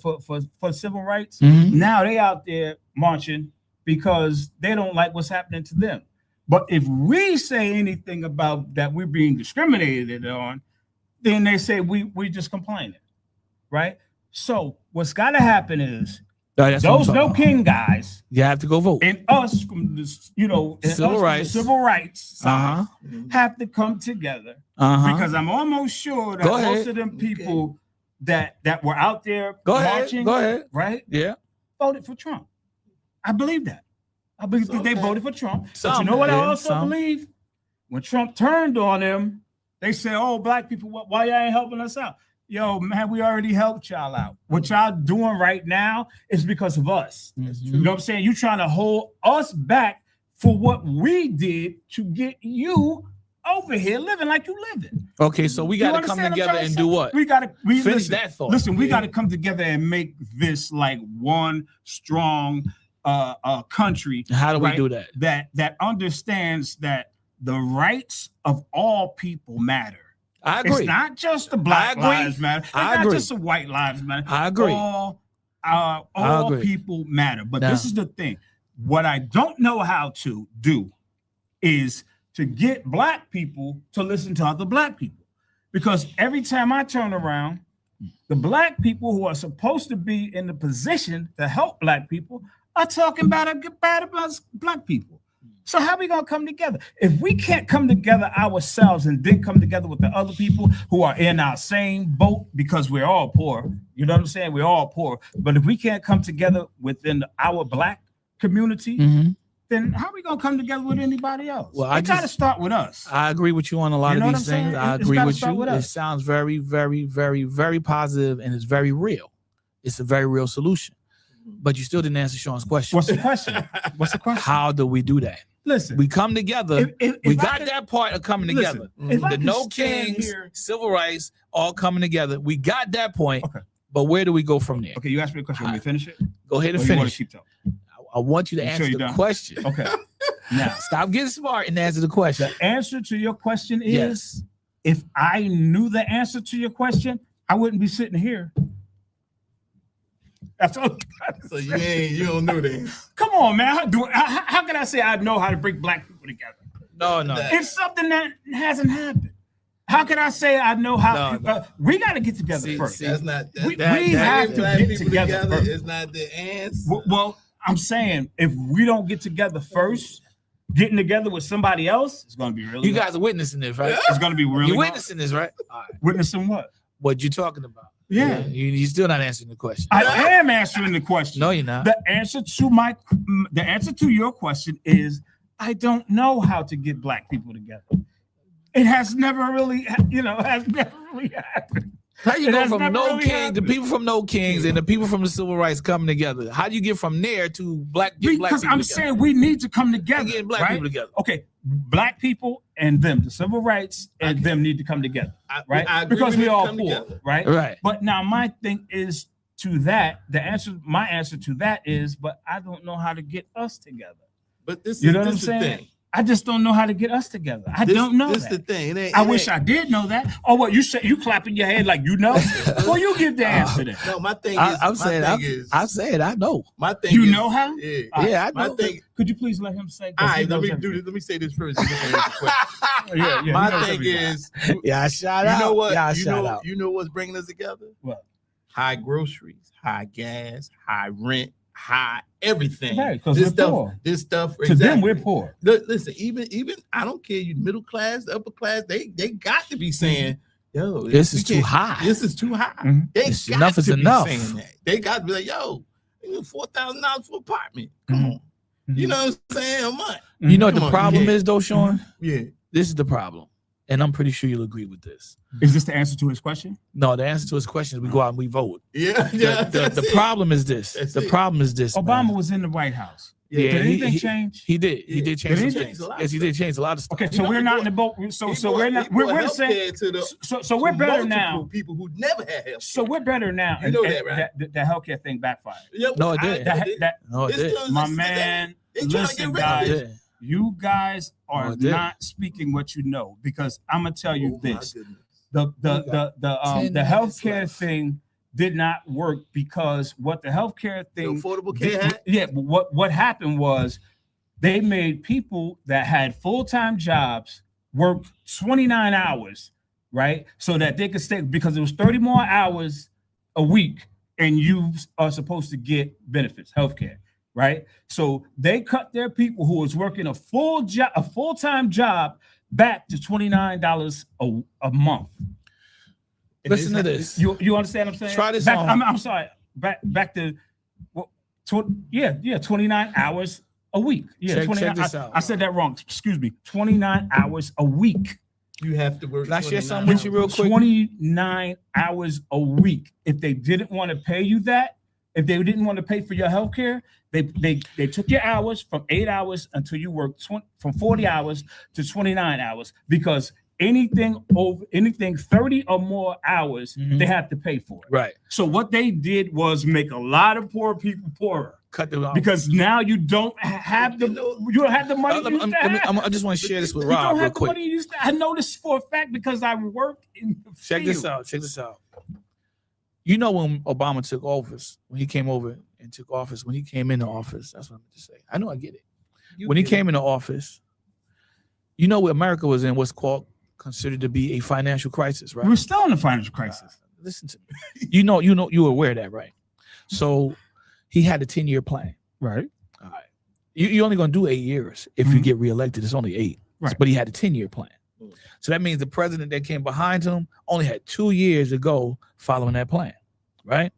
civil rights. Mhm. Now they out there marching because they don't like what's happening to them. But if we say anything about that we're being discriminated on, then they say we just complaining, right? So what's got to happen is That's what I'm those talking no about. king guys You have to go vote. and us from this, you know, and Civil us from the rights. civil rights side Uh-huh. Mhm. have to come together Uh-huh. because I'm almost sure that Go ahead. most of them people that were out there Go ahead. marching, Go ahead. right, Yeah. voted for Trump. I believe that. I believe that they Okay. voted for Trump. But Some, you know what I yeah, also some. believe? When Trump turned on them, they said, "Oh, black people, why y'all ain't helping us out?" Yo, man, we already helped y'all out. What y'all doing right now is because of us. You Mhm. know what I'm saying? You trying to hold us back for what we did to get you over here living like you living. Okay, so we You got to come understand what I'm together trying to and say? do what? We got to Finish listen, that thought. Listen, we Yeah. got to come together and make this like one strong country. How do we right? do that? That understands that the rights of all people matter. I It's agree. not just the Black agree. Lives Matter. It's I not agree. just the White Lives Matter. I agree. All agree. people matter. But Now- this is the thing. What I don't know how to do is to get Black people to listen to other Black people. Because every time I turn around, the Black people who are supposed to be in the position to help Black people are talking bad about Black people. So how we gonna come together? If we can't come together ourselves and then come together with the other people who are in our same boat, because we're all poor, you know what I'm saying? We're all poor. But if we can't come together within our Black community, Mhm. then how we gonna come together with anybody else? Well, I It gotta just- start with us. I agree with you on a lot You know of what these I'm saying? things. I It's agree gotta with start you. with It us. sounds very, very, very, very positive, and it's very real. It's a very real solution. But you still didn't answer Sean's question. What's the question? What's the question? How do we do that? Listen, We come together. if We I got could- that part of coming listen, together. if I The could no stand kings, here- civil rights, all coming together. We got that point. Okay. But where do we go from there? Okay, you asked me a question. Let me finish it. Go ahead Or and you wanna finish. keep talking? I want you to You answer sure you're the done? question. Okay. Now, Stop getting smart and answer the question. the answer to your question is: Yes. if I knew the answer to your question, I wouldn't be sitting here. That's all. So you don't know that. Come on, man. How can I say I know how to bring Black people together? No, no. It's something that hasn't happened. How can I say I know how? No. We got to get together See, first. see, That's not We that- have to Black get people together first. It's not the answer. Well, I'm saying if we don't get together first, getting together with somebody else is going to be really. You guys are witnessing this, right? it's going to be really. You're hard. witnessing this, right? All right. Witnessing what? What you talking about? Yeah. You're still not answering the question. I am answering the question. No, you're not. The answer to your question is I don't know how to get Black people together. It has never really, has never really happened. How you It go has from never no really king, the happened. people from no kings, and the people from the civil rights coming together? How do you get from there to black Because people I'm together? saying we need to come together. Getting black right? people together. Okay, Black people and them, the civil rights and them need to come together, right? I agree Because we we need to all come poor, together. right? Right. But now my thing is to that, my answer to that is, but I don't know how to get us together. But this You is know what I'm this is the saying? thing. I just don't know how to get us together. I don't know This that. the thing. I wish I did know that. Oh, what you say? You clapping your head like you know? Well, you give the answer then. No, my thing is. I'm my saying, thing is, I'm saying, I know. my thing. You is, know how? Yeah. Yeah, I My know. thing. Could you please let him say? All 'Cause he right, let knows me do everything. this. Let me say this first. and then answer the question. Yeah, he My knows thing everything. is, Yeah, shout you out. know what? Yeah, you shout know, out. you know what's bringing us together? What? High groceries, high gas, high rent, high everything. Right, 'cause this we're stuff, poor. this stuff. To them, we're poor. Listen, even I don't care. You middle class, upper class, they got to be saying, "Yo, This we is too can't- high. This is too high." Mhm. They It's got enough is to be enough. saying that. They got to be like, "Yo, $4,000 for an apartment. Come Mhm. on, you know what I'm saying? A month. You know what Come the on, problem yeah. is, though, Sean? Yeah, This is the problem. And I'm pretty sure you'll agree with this. Is this the answer to his question? No, the answer to his question is we go out and we vote. yeah, The, yeah. the, that's the it. problem is this. That's The it. problem is this. Obama man. was in the White House. Yeah, Did anything he- change? He did. He Yeah. did change Did some he? things. Changed a lot Yes, he of did change a lot of stuff. Okay, You so know, we're he not brought- in the boat. So He so brought- we're not. he brought We're saying. healthcare to the So we're to better multiple now. People who never had health. So we're better now. You know that, right? The healthcare thing backfired. Yeah, No, it I- didn't. That, did. that No, it This did. still my exists today. man. They trying to Listen, get rid of No, it guys. it. did. You guys No, are it didn't. not speaking what you know because I'm gonna tell you Oh, my this: goodness. the 10 the minutes healthcare left. thing did not work because what the healthcare The thing Affordable Care Act. yeah, but what happened was they made people that had full-time jobs work 29 hours, right? So that they could stay because it was 30 more hours a week, and you are supposed to get benefits, healthcare, right? So they cut their people who was working a full-time job back to $29 a month. And Listen to this- this. You understand what I'm saying? Try this back, on. I'm sorry. Back to well, 29 hours a week. Yeah, Check 29. this out. I said that wrong. Excuse me. 29 hours a week. You have to work. Can I share 29 something with you real quick? 29 hours a week. If they didn't want to pay you that, if they didn't want to pay for your health care, they took your hours from 8 hours until you worked from 40 hours to 29 hours because anything 30 or more hours, Mhm. they have to pay for it. Right. So what they did was make a lot of poor people poorer Cut the because now you don't have the money. you used to have. I just want to share this with You Rob don't real have the quick. money you used to. I know this for a fact because I work in the Check this field. out. Check this out. You know when Obama took office, when he came over and took office, when he came into office, that's what I'm going to say. I know I get it. When he came into office, you know America was in what's considered to be a financial crisis, right? We're still in a financial crisis. Listen to me. You're aware of that, right? So he had a 10-year plan. Right. All right. You're only going to do 8 years. If you Mhm. get reelected, it's only 8. Right. But he had a 10-year plan. Mm. So that means the president that came behind him only had 2 years to go following that plan, right?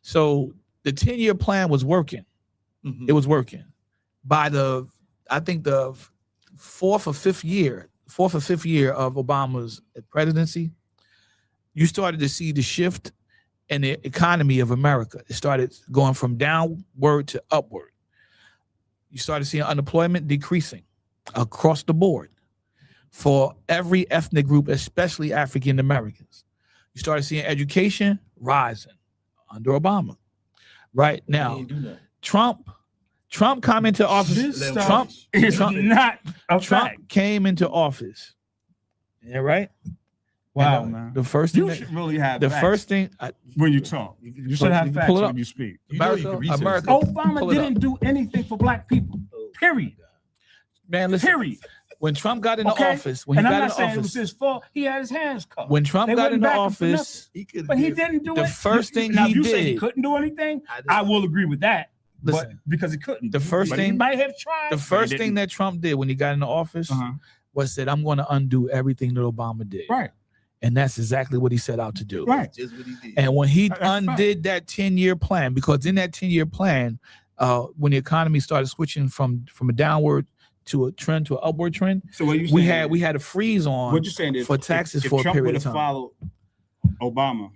So the 10-year plan was working. Mhm. It was working. By I think the fourth or fifth year of Obama's presidency, you started to see the shift in the economy of America. It started going from downward to upward. You started seeing unemployment decreasing across the board for every ethnic group, especially African Americans. You started seeing education rising under Obama. Right He now, ain't do nothing. Trump come into office. This Let him stuff finish. is Trump- not a Trump fact. came into office. Yeah, right. Wow, And, man. The first thing, You that- should really have the facts first thing, when you talk. You should have You facts pull it up. when you speak. You know you can America, research America. that. Obama Pull it up. didn't do anything for black people. Period. Man, listen. Period. When Trump got into Okay? office, when he And I'm got not into saying it was office, his fault. He had his hands cut. when Trump They got wouldn't into back him for office, He could. But he didn't do The it. first thing now, he you say he did- couldn't do anything. I will agree with that. But listen, because he couldn't. The first But thing- he might have tried. the but he first thing didn't. that Trump did when he got into office Uh-huh. was that I'm going to undo everything that Obama did. Right. And that's exactly what he set out to do. Right. Just what he did. And when he That's a fact. undid that 10-year plan, because in that 10-year plan, when the economy started switching from a downward to a trend to an upward trend, So what you we saying? had a freeze on What you saying is for taxes if for a Trump period would of have time. followed Obama,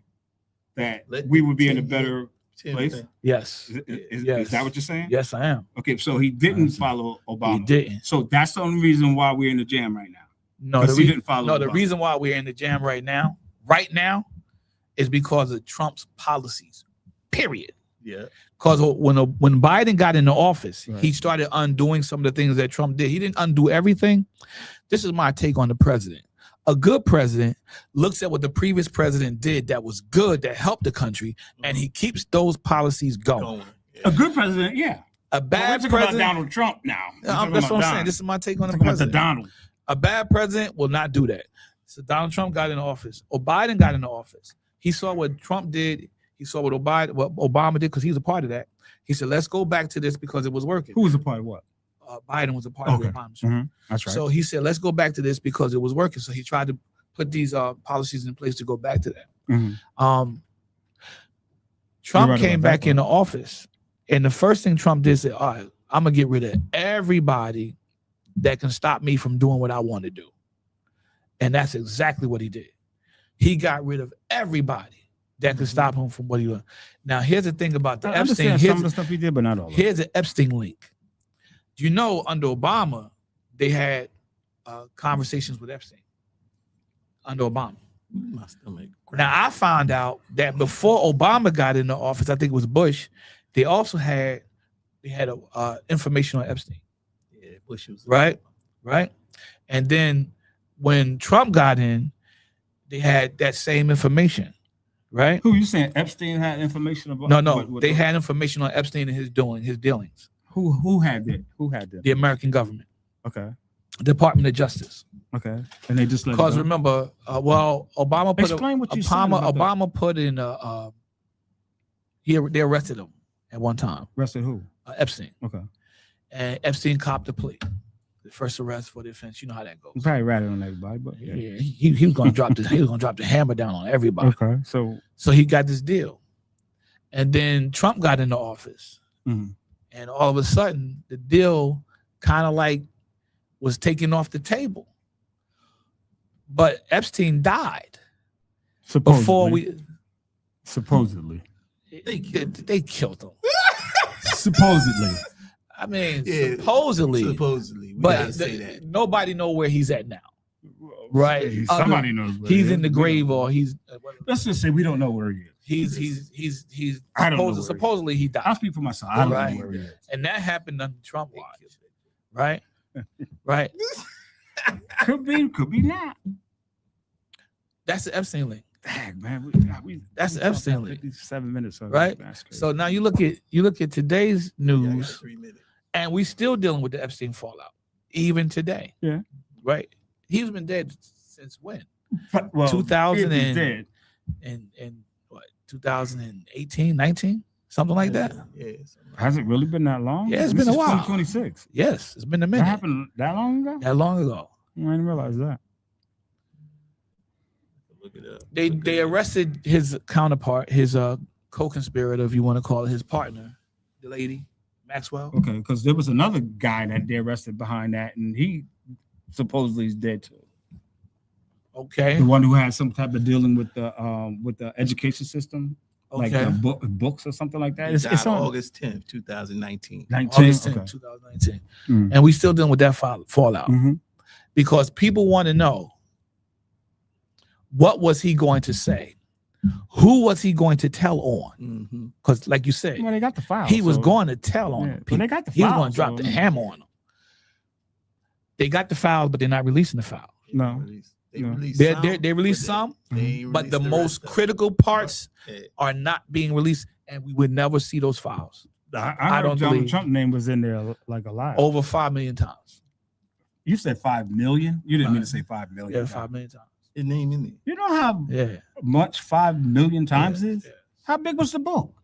that Let we would be in a 10 better place. years. Yes. Is Yes. that what you're saying? Yes, I am. Okay, so he didn't Honestly. follow He Obama. didn't. So that's the only reason why we're in the jam right now. No, Because the, he rea- didn't follow no, the Obama. reason why we're in the jam right now, is because of Trump's policies. Period. Yeah. Because when Biden got into office, Right. he started undoing some of the things that Trump did. He didn't undo everything. This is my take on the president. A good president looks at what the previous president did that was good, that helped the country, and he keeps those policies going. A good president, yeah. A But bad we're talking about president. Donald Trump now. That's what I'm saying. This is my take on the Talking about the president. Donald. A bad president will not do that. So Donald Trump got in office, or Biden got into office. He saw what Trump did. He saw what Obama did, because he was a part of that. He said, let's go back to this because it was working. Who was a part of what? Biden was a part Okay. of Obama's. That's right. So he said, let's go back to this because it was working. So he tried to put these policies in place to go back to that. Mhm. Trump right came about back that into office, and the first thing Trump did said, all right, I'm going to get rid of everybody that can stop me from doing what I want to do. And that's exactly what he did. He got rid of everybody that could stop him from what he was. Now, here's the thing about the I Epstein. understand Here's, some of the stuff he did, but not all of it. here's the Epstein link. Do you know under Obama, they had conversations with Epstein? Under Obama. My stomach. Now, I found out that before Obama got into office, I think it was Bush, they also had information on Epstein. Yeah, Bush was Right? And then when Trump got in, they had that same information, right? Who you saying Epstein had information about? No, what- they had information on Epstein and his dealings. Who had that? Who had that? The American government, Okay. Department of Justice. Okay. And they just let it Because go? remember, Obama put Explain what you said about that. Obama put in they arrested him at one time, Arrested who? Epstein, Okay. and Epstein copped a plea, the first arrest for the offense. You know how that goes. You probably ratted on everybody, but Yeah, yeah. he was going to drop the hammer down on everybody. Okay. So he got this deal, and then Trump got into office, mhm. and all of a sudden the deal kind of like was taken off the table. But Epstein died before supposedly. they killed him. Supposedly. I mean, Yeah, supposedly, we but gotta say that. nobody know where he's at now. Right. Hey, somebody knows where He's he in the is. grave, or he's Let's just say we don't know where he is. he's I don't know where he is. supposedly he died. I'll speak for myself. I don't Right. know where he is. And that happened under Trump watch. Right? Right. Could be not. That's the Epstein link. Dang, man. That's we Epstein talked link. 57 minutes. Right? That's crazy. So now you look at today's Yeah, I got news, 3 minutes. and we still dealing with the Epstein fallout, even today. Yeah. Right. He's been dead since when? But, well, 2000 if he's and- dead, In what, 2018, 19, something like that. Yeah. has it really been that long? Yeah, it's This been a is while. 2026. Yes, it's been a That minute. happened that long ago? That long ago. I didn't realize that. Look it up. They arrested his counterpart, his co-conspirator, if you want to call it, his partner, the lady, Maxwell. Okay, because there was another guy that they arrested behind that, and he supposedly is dead too. Okay. The one who had some type of dealing with the education system, like Okay. books or something like that. He It's died on August 10th, 2019. 19. August 10, Okay. 2019. Mm. And we still dealing with that fallout Mhm. because people want to know, what was he going to say? Who was he going to tell on? Mm-hmm. Because like you said, Well, they got the file. he was so- going to tell on Yeah, them. but they got the He was file, going to drop so- the hammer on them. They got the files, but they're not releasing the file. No. They No. released They some, released but some, they ain't but the released most rest of it. critical parts Yeah. are not being released, and we would never see those files. I I heard don't Donald believe- Trump name was in there like a lot. Over 5 million times. You said 5 million. You didn't mean to say 5 million. Yeah, 5 million times. His name in there. You know how Yeah. much 5 million times Yeah, is? yeah. How big was the book?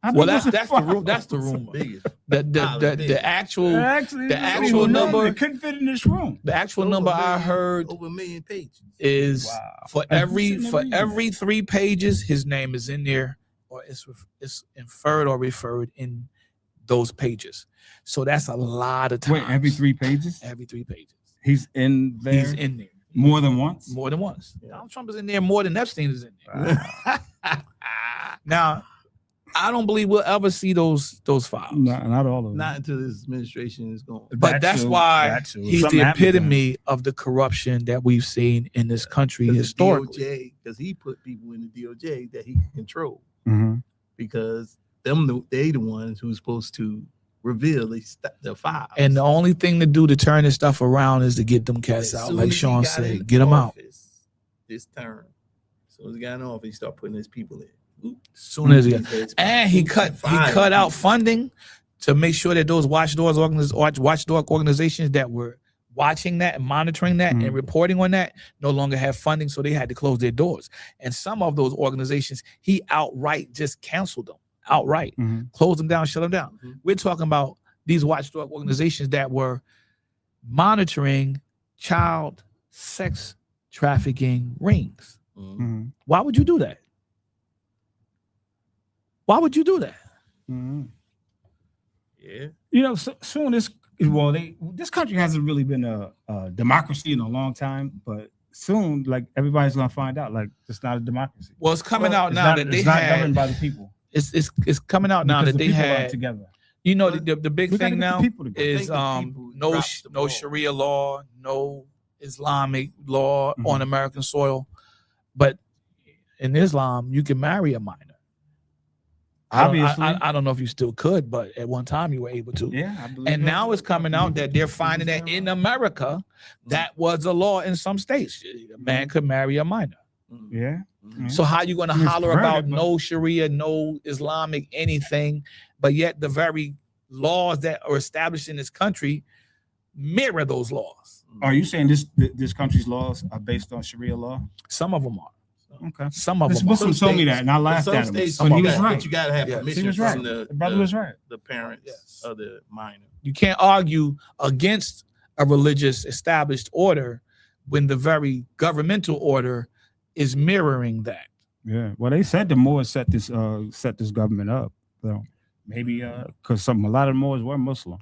How Well, big was that's the file? room. That's the It's the rumor. biggest. The actual Actually, the it's actual over a million. number- It couldn't fit in this room. number I heard Over 1 million pages. is Wow. for Have you every seen the reading? 3 pages, his name is in there, or it's inferred or referred in those pages. So that's a lot of times. Wait, every 3 pages? Every 3 pages. He's in there He's in there more than once? more than once. Yeah. Donald Trump is in there more than Epstein is in there. Now, I don't believe we'll ever see those files. Not all of them. Not until this administration is gone. But that's why That's true. he's Something the happened to him. epitome of the corruption that we've seen in this country historically. Because he put people in the DOJ that he could control. Mhm. Because they the ones who's supposed to reveal the files. And the only thing to do to turn this stuff around is to get them cats As out, soon like as he Sean got said. in Get them out. office, This term. As soon as he got in office, he started putting his people in. As soon as he said, and he cut out funding to make sure that those watchdog organizations that were watching that and monitoring that and reporting on that no longer have funding, so they had to close their doors. And some of those organizations, he outright just canceled them, outright, closed them down, shut them down. We're talking about these watchdog organizations that were monitoring child sex trafficking rings. Why would you do that? Why would you do that? Yeah. You know, soon this country hasn't really been a democracy in a long time, but soon, like, everybody's gonna find out, like, it's not a democracy. Well, it's coming out now that they it's not had governed by the people. it's coming out now Because that the they people are had together. you know the big We gotta thing get the now people together. is I think the people no dropped the ball. Sharia law, no Islamic law on American soil, but in Islam you can marry a minor. Obviously. I don't know if you still could, but at one time you were able to. Yeah, I believe And that. now it's coming out that they're finding that in America, that was a law in some states. A man could marry a minor. Yeah. So how you going to It's holler perverted, about but- no Sharia, no Islamic anything, but yet the very laws that are established in this country mirror those laws? Are you saying this country's laws are based on Sharia law? Some of them are. Okay. Some of This them are. Muslim told me that, and I laughed Some at him. states, But he was but right. you gotta have Yes. permission He was right. from The brother was right. the parents Yes. of the minor. You can't argue against a religious established order when the very governmental order is mirroring that. Yeah. Well, they said the Moors set this government up. So maybe because a lot of the Moors were Muslim.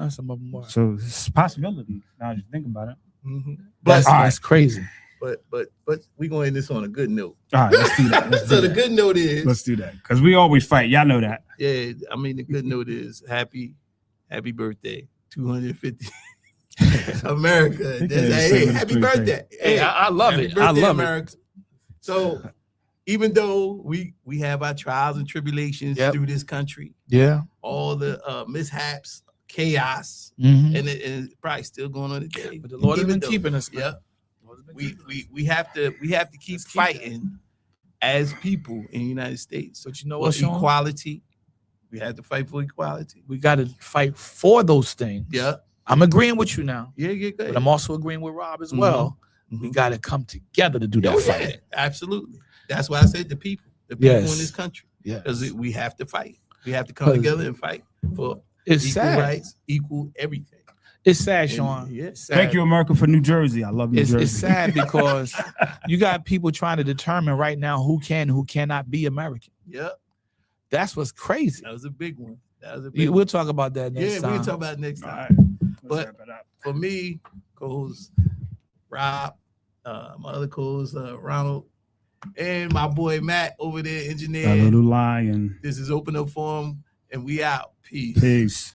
Some of them are. So it's a possibility. Now that you think about it. That's crazy. But we gonna end this on a good note. All right, let's do that. Let's So do the that. good note is, Let's do that because we always fight. Y'all know that. yeah, I mean the good note is happy birthday, 250 America. He That's- can't hey, say what happy it's birthday. Hey, I love happy it. I birthday, love it. America. So even though we have our trials and tribulations Yep. through this country, Yeah. all the mishaps, chaos, Mhm. and it's probably still going on today. But the Lord has Even been though- keeping us, man. Yeah. Lord has been We keeping us. we have to keep Let's keep that. fighting as people in the United States. But you know For what, Sean? equality. We have to fight for equality. We got to fight for those things. Yeah. I'm agreeing with you now, Yeah, good. but I'm also agreeing with Rob as well. We got to come together to do that Oh, yeah, fighting. absolutely. That's why I said the people in Yes. this country, Yeah. because we have to fight. We have to come 'Cause together and fight for It's equal sad. rights, equal everything. It's sad, And, Sean. yeah. It's sad. Thank you, America, for New Jersey. I love New Jersey. It's sad because you got people trying to determine right now who can, who cannot be American. Yeah, That's what's crazy. that was a big one. That was a big one. We'll talk about that next Yeah, time. we'll talk about it next All time. right. But- Let's wrap it up. For me, co-host Rob, my other co-host Ronald, and my boy Matt over there, A engineer. little lion. This is Open Up Forum, and we out. Peace. Peace.